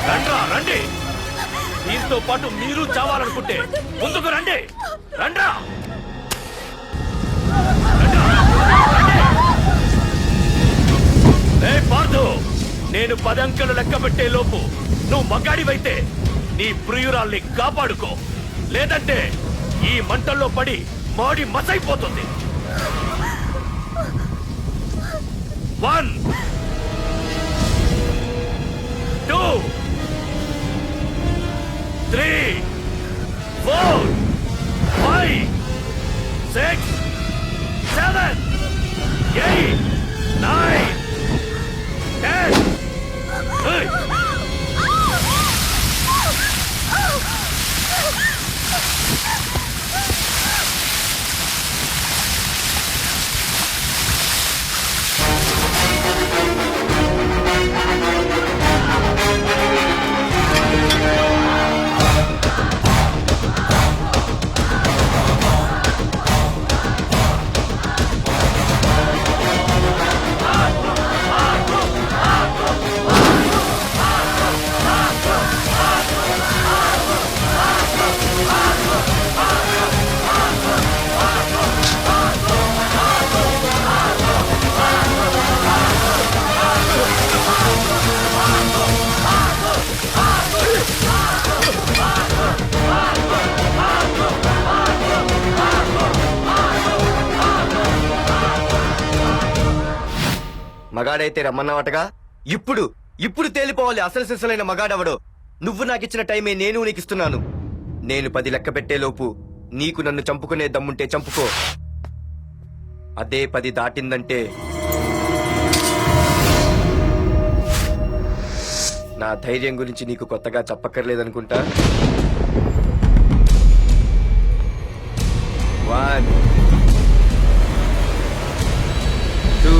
రండ్రా, రండి. దీంతో పాటు మీరు చావాలనుకుంటే ముందుకు రండి. రండ్రా. ఏ పార్థు, నేను 10 అంకెలు లెక్క పెట్టే లోపు నువ్వు మగాడివైతే నీ ప్రియురాల్ని కాపాడుకో. లేదంటే ఈ మంటల్లో పడి మాడి మసైపోతుంది. 1 2 3 4 5 6 7 8 9 10. Hey! మగాడైతే రమ్మన్నవాటగా. ఇప్పుడు ఇప్పుడు తేలిపోవాలి అసలు సిసలైన మగాడవడో. నువ్వు నాకిచ్చిన టైమే నేను నీకు ఇస్తున్నాను. నేను 10 లెక్క పెట్టేలోపు నీకు నన్ను చంపుకునే దమ్ముంటే చంపుకో. అదే 10 దాటిందంటే నా ధైర్యం గురించి నీకు కొత్తగా చెప్పక్కర్లేదనుకుంటా. 1 2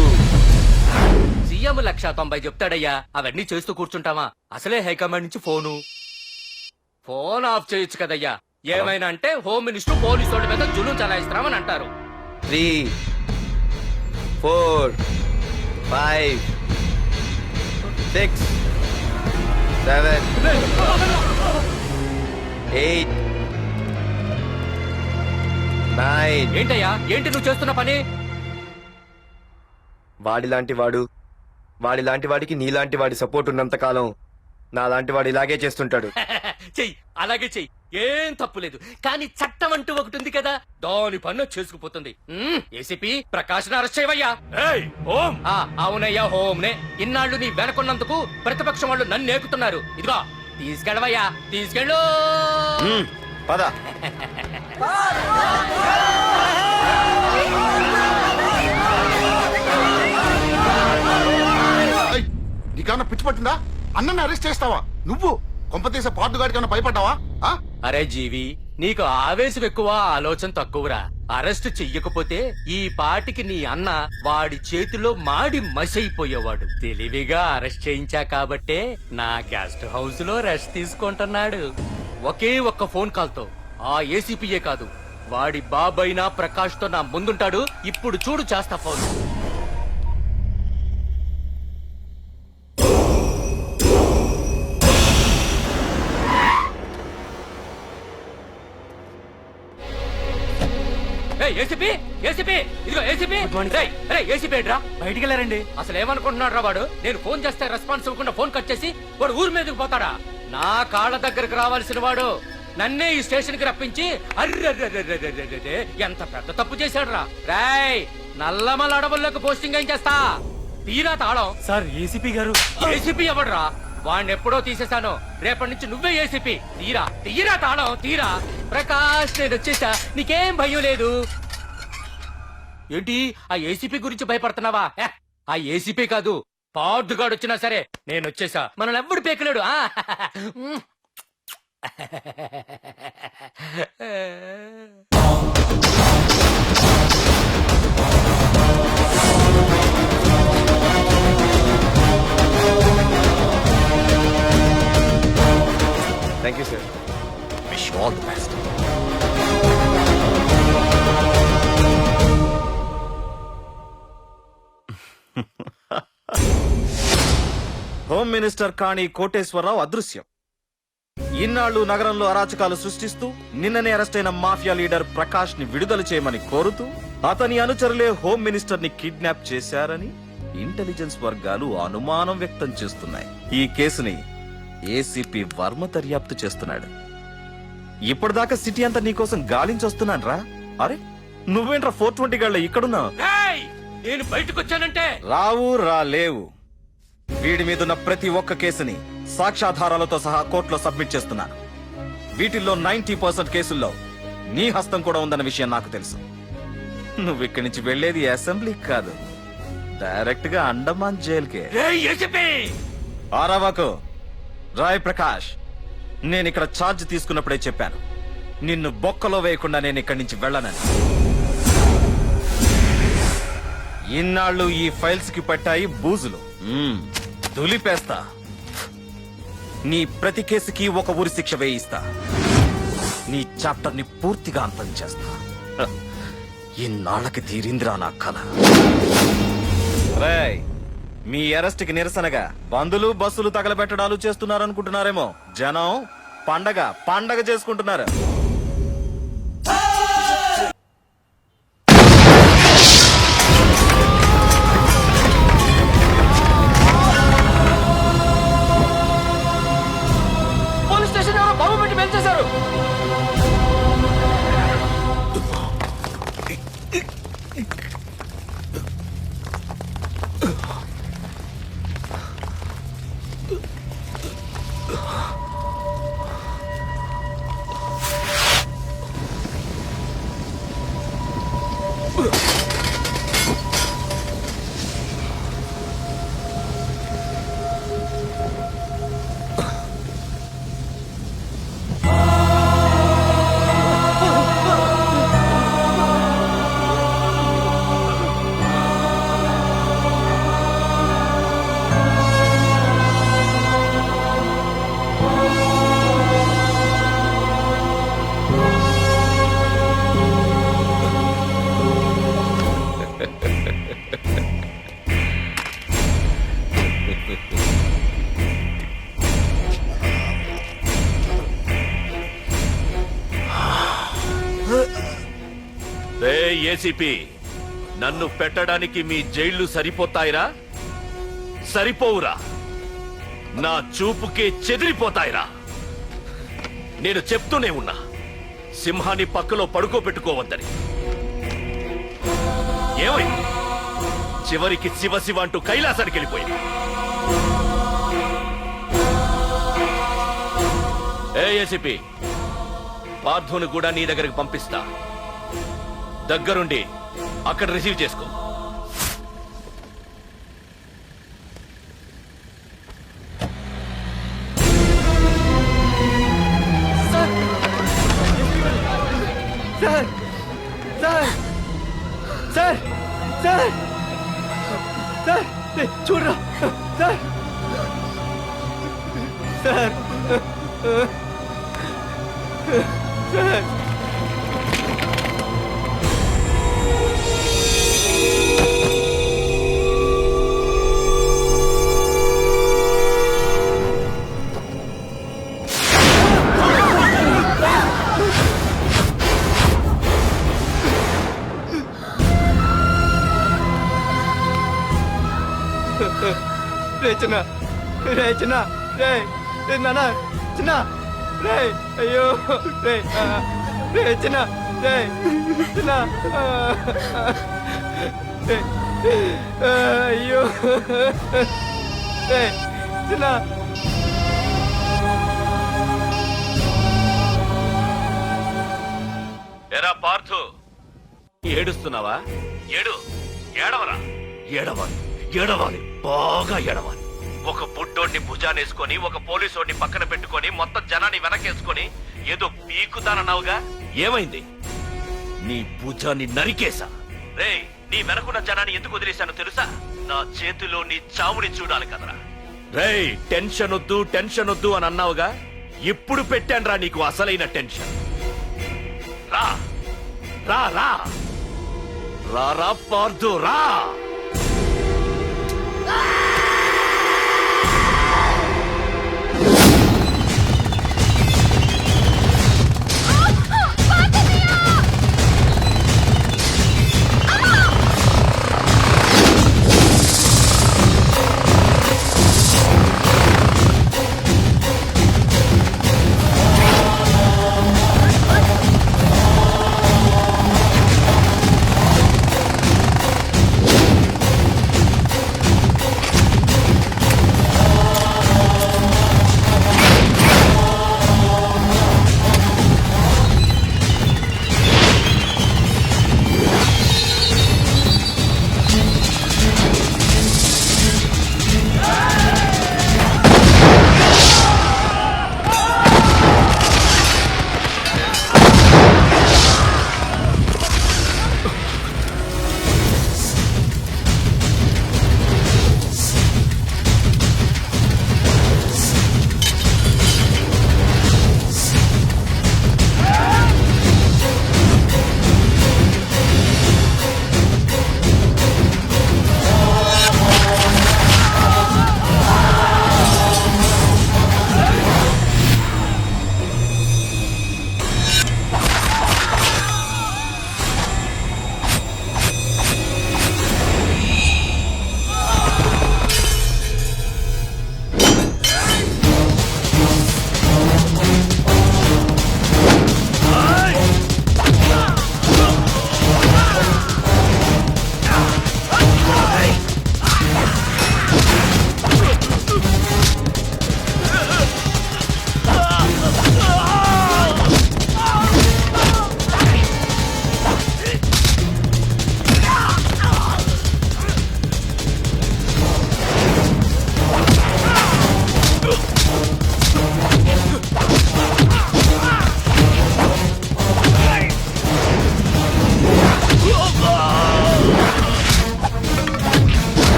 సీఎం 190 చెప్తాడయ్యా, అవన్నీ చేస్తూ కూర్చుంటావా? అసలే హైకమాండ్ నుంచి ఫోన్ ఆఫ్ చేయొచ్చు కదయ్యా. ఏమైనా అంటే హోమ్ మినిస్టర్ పోలీసు వాళ్ళ మీద జులుం చలాయిస్తున్నామని అంటారు. 3 4 5 6 7 8 9. ఏంటయ్యా, ఏంటి నువ్వు చేస్తున్న పని? వాడిలాంటి వాడికి నీలాంటి వాడి సపోర్ట్ ఉన్నంత కాలం నాలాంటి వాడు ఇలాగే చేస్తుంటాడు. చెయ్యి, అలాగే చెయ్యి, ఏం తప్పులేదు. కానీ చట్టం అంటూ ఒకటి ఉంది కదా, దాని పన్ను చేసుకుపోతుంది. ఏసీపీ ప్రకాష్ అరెస్ట్ చేయవయ్యా. అవునయ్యా, హోమ్నే. ఇన్నాళ్ళు నీ వెనకున్నందుకు ప్రతిపక్షం వాళ్ళు నన్ను ఏకుతున్నారు. ఇదిగో తీసుకెళ్ళవయ్యా, తీసుకెళ్ళు. పద. నీకన్నా పిచ్చి పట్టిందా? అన్నని అరెస్ట్ చేస్తావా నువ్వు? కొంపతీసే పాటుగాడికి ఏమైనా భయపడ్డావా? అరే జీవి, నీకు ఆవేశం ఎక్కువ, ఆలోచన తక్కువరా. అరెస్ట్ చెయ్యకపోతే ఈ పాటికి నీ అన్న వాడి చేతిలో మాడి మసైపోయేవాడు. తెలివిగా అరెస్ట్ చేయించా కాబట్టే నా గెస్ట్ హౌస్ లో రెస్ట్ తీసుకుంటున్నాడు. ఒకే ఒక్క ఫోన్ కాల్ తో ఆ ఏసీపీయే కాదు, వాడి బాబైనా ప్రకాష్ తో నా ముందుంటాడు. ఇప్పుడు చూడు చేస్తా ఫోన్. ఏసీపీ, ఏసీపీ, ఇదిగో ఏసీపీ. ఏసీపీ ఏంట్రా బయటికి వెళ్ళారండి? అసలు ఏమనుకుంటున్నాడు రా వాడు? నేను ఫోన్ చేస్తే రెస్పాన్స్ ఇవ్వకుండా ఫోన్ కట్ చేసి వాడు ఊరి మీదకి పోతాడా? నా కాళ్ళ దగ్గరకు రావాల్సిన వాడు నన్నే ఈ స్టేషన్ కి రప్పించి అర్రె ఎంత పెద్ద తప్పు చేశాడు రా. రాయ్, నల్లమల అడవుల్లోకి పోస్టింగ్ ఏం చేస్తా? తీరా తాళం. సార్, ఏసీపీ గారు. ఏసీపీ ఎవడ్రా? వాడిని ఎప్పుడో తీసేశాను. రేపటి నుంచి నువ్వే ఏసీపీ. తీరా తాళం, తీరా. ప్రకాష్, నేను వచ్చేసా, నీకేం భయం లేదు. ఏంటి ఆ ఏసీపీ గురించి భయపడుతున్నావా? ఆ ఏసీపీ కాదు, పార్దుగాడు వచ్చినా సరే నేను వచ్చేసా. మనల్ని ఎవ్వడు పేకలేడు. Thank you sir. Wish you all the best. Home minister Kani Koteswara Rao అదృశ్యం. ఇన్నాళ్లు నగరంలో అరాచకాలు సృష్టిస్తూ నిన్ననే అరెస్ట్ అయిన మాఫియా లీడర్ ప్రకాష్ ని విడుదల చేయమని కోరుతూ అతని అనుచరులే హోమ్ మినిస్టర్ ని కిడ్నాప్ చేశారని ఇంటెలిజెన్స్ వర్గాలు అనుమానం వ్యక్తం చేస్తున్నాయి. ఈ కేసుని ఏసీపీ వర్మ దర్యాప్తు చేస్తున్నాడు. ఇప్పటిదాకా సిటీ అంతా నీకోసం గాలించొస్తున్నాను రా. అరే, నువ్వేంట్రా 420 గాళ్ళ ఇక్కడున్నావు? నేను బయటకు వచ్చానంటే రావు రాలేవు. వీడి మీదున్న ప్రతి ఒక్క కేసుని సాక్ష్యాధారాలతో సహా కోర్టులో సబ్మిట్ చేస్తున్నాను. వీటిల్లో 90% కేసుల్లో నీ హస్తం కూడా ఉందన్న విషయం నాకు తెలుసు. నువ్వు ఇక్కడి నుంచి వెళ్లేది అసెంబ్లీ కాదు, డైరెక్ట్ గా అండమాన్ జైలుకే. ఆరావాకు. రాయ్ ప్రకాష్, నేను ఇక్కడ ఛార్జ్ తీసుకున్నప్పుడే చెప్పాను, నిన్ను బొక్కలో వేయకుండా నేను ఇక్కడి నుంచి వెళ్ళనని. ఇన్నాళ్ళు ఈ ఫైల్స్ కి పట్టాయి బూజులు. దులిపేస్తా. నీ ప్రతి కేసుకి ఒక ఉరి శిక్ష వేయిస్తా. నీ చాప్టర్ ని పూర్తిగా అంతం చేస్తా. ఇన్నాళ్ళకి తీరిందిరా నా కళ. రేయ్, మీ అరెస్ట్ కి నిరసనగా బందులు బస్సులు తగలబెట్టడాలు చేస్తున్నారనుకుంటున్నారేమో. జనం పండగ చేసుకుంటున్నారు. పోలీస్ స్టేషన్ ఎవరో బాబు పెట్టి పెంచేశారు. ఏసీపీ నన్ను పెట్టడానికి మీ జైళ్లు సరిపోతాయిరా? సరిపోవురా? నా చూపుకే చెదిరిపోతాయిరా? నేను చెప్తూనే ఉన్నా సింహాన్ని పక్కలో పడుకోబెట్టుకోవద్దని. ఏమైంది? చివరికి శివ శివ అంటూ కైలాసానికి వెళ్ళిపోయింది. ఏసీపీ పార్థును కూడా నీ దగ్గరికి పంపిస్తా. దగ్గరుండి అక్కడ రిసీవ్ చేసుకో. Sir sir sir sir sir చూడరా సార్ సార్ సార్ రే చిన్న రే చిన్న రే రే నాన్న చిన్న రే అయ్యో రే రే చిన్న రే చిన్న రే అయ్యో రే చిన్న ఎరా పార్థు, ఏడుస్తున్నావా? ఏడవరా? ఏడవాలి, ఏడవాలి, బాగా ఏడవాలి. ఒక బుడ్డోడిని భుజానేసుకొని ఒక పోలీసోడిని పక్కన పెట్టుకొని మొత్తం జనాన్ని వెనకేసుకొని ఏదో పీకుతానన్నావుగా, ఏమైంది? నీ భుజాన్ని నరికేశా. రే, నీ వెనకున్న జనాన్ని ఎందుకు వదిలేశానో తెలుసా? నా చేతిలో నీ చావుని చూడాలి కదరా. రే, టెన్షన్ వద్దు అని అన్నావుగా, ఇప్పుడు పెట్టానురా నీకు అసలైన టెన్షన్. రా రా రా రా రా పార్థు, రా.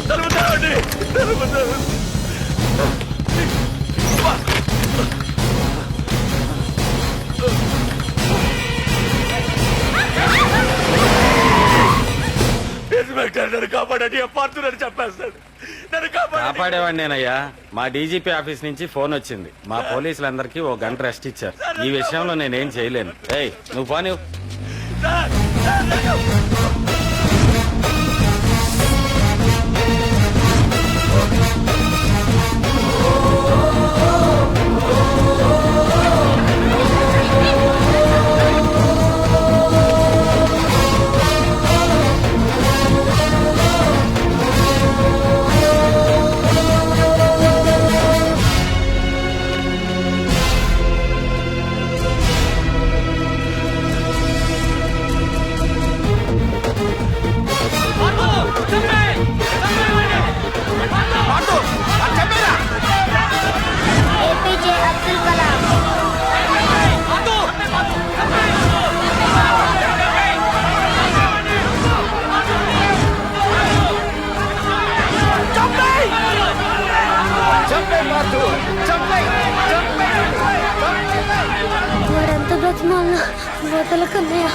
తలుపు తెరవండి, తలుపు తెరవండి. ఇన్స్పెక్టర్ నన్ను కాపాడండి, పార్తునని చెప్పేస్తాడు. నన్ను కాపాడండి. కాపాడేవాడిని నేనయ్యా. మా డీజీపీ ఆఫీస్ నుంచి ఫోన్ వచ్చింది. మా పోలీసులందరికీ ఓ గంట రెస్ట్ ఇచ్చారు. ఈ విషయంలో నేనేం చేయలేను. ఏయ్ నువ్వు పో నువ్వు. ఏపీజే అబ్దుల్ కలాం. వాడంత బ్రతిమాలను వదలకన్నయ్య.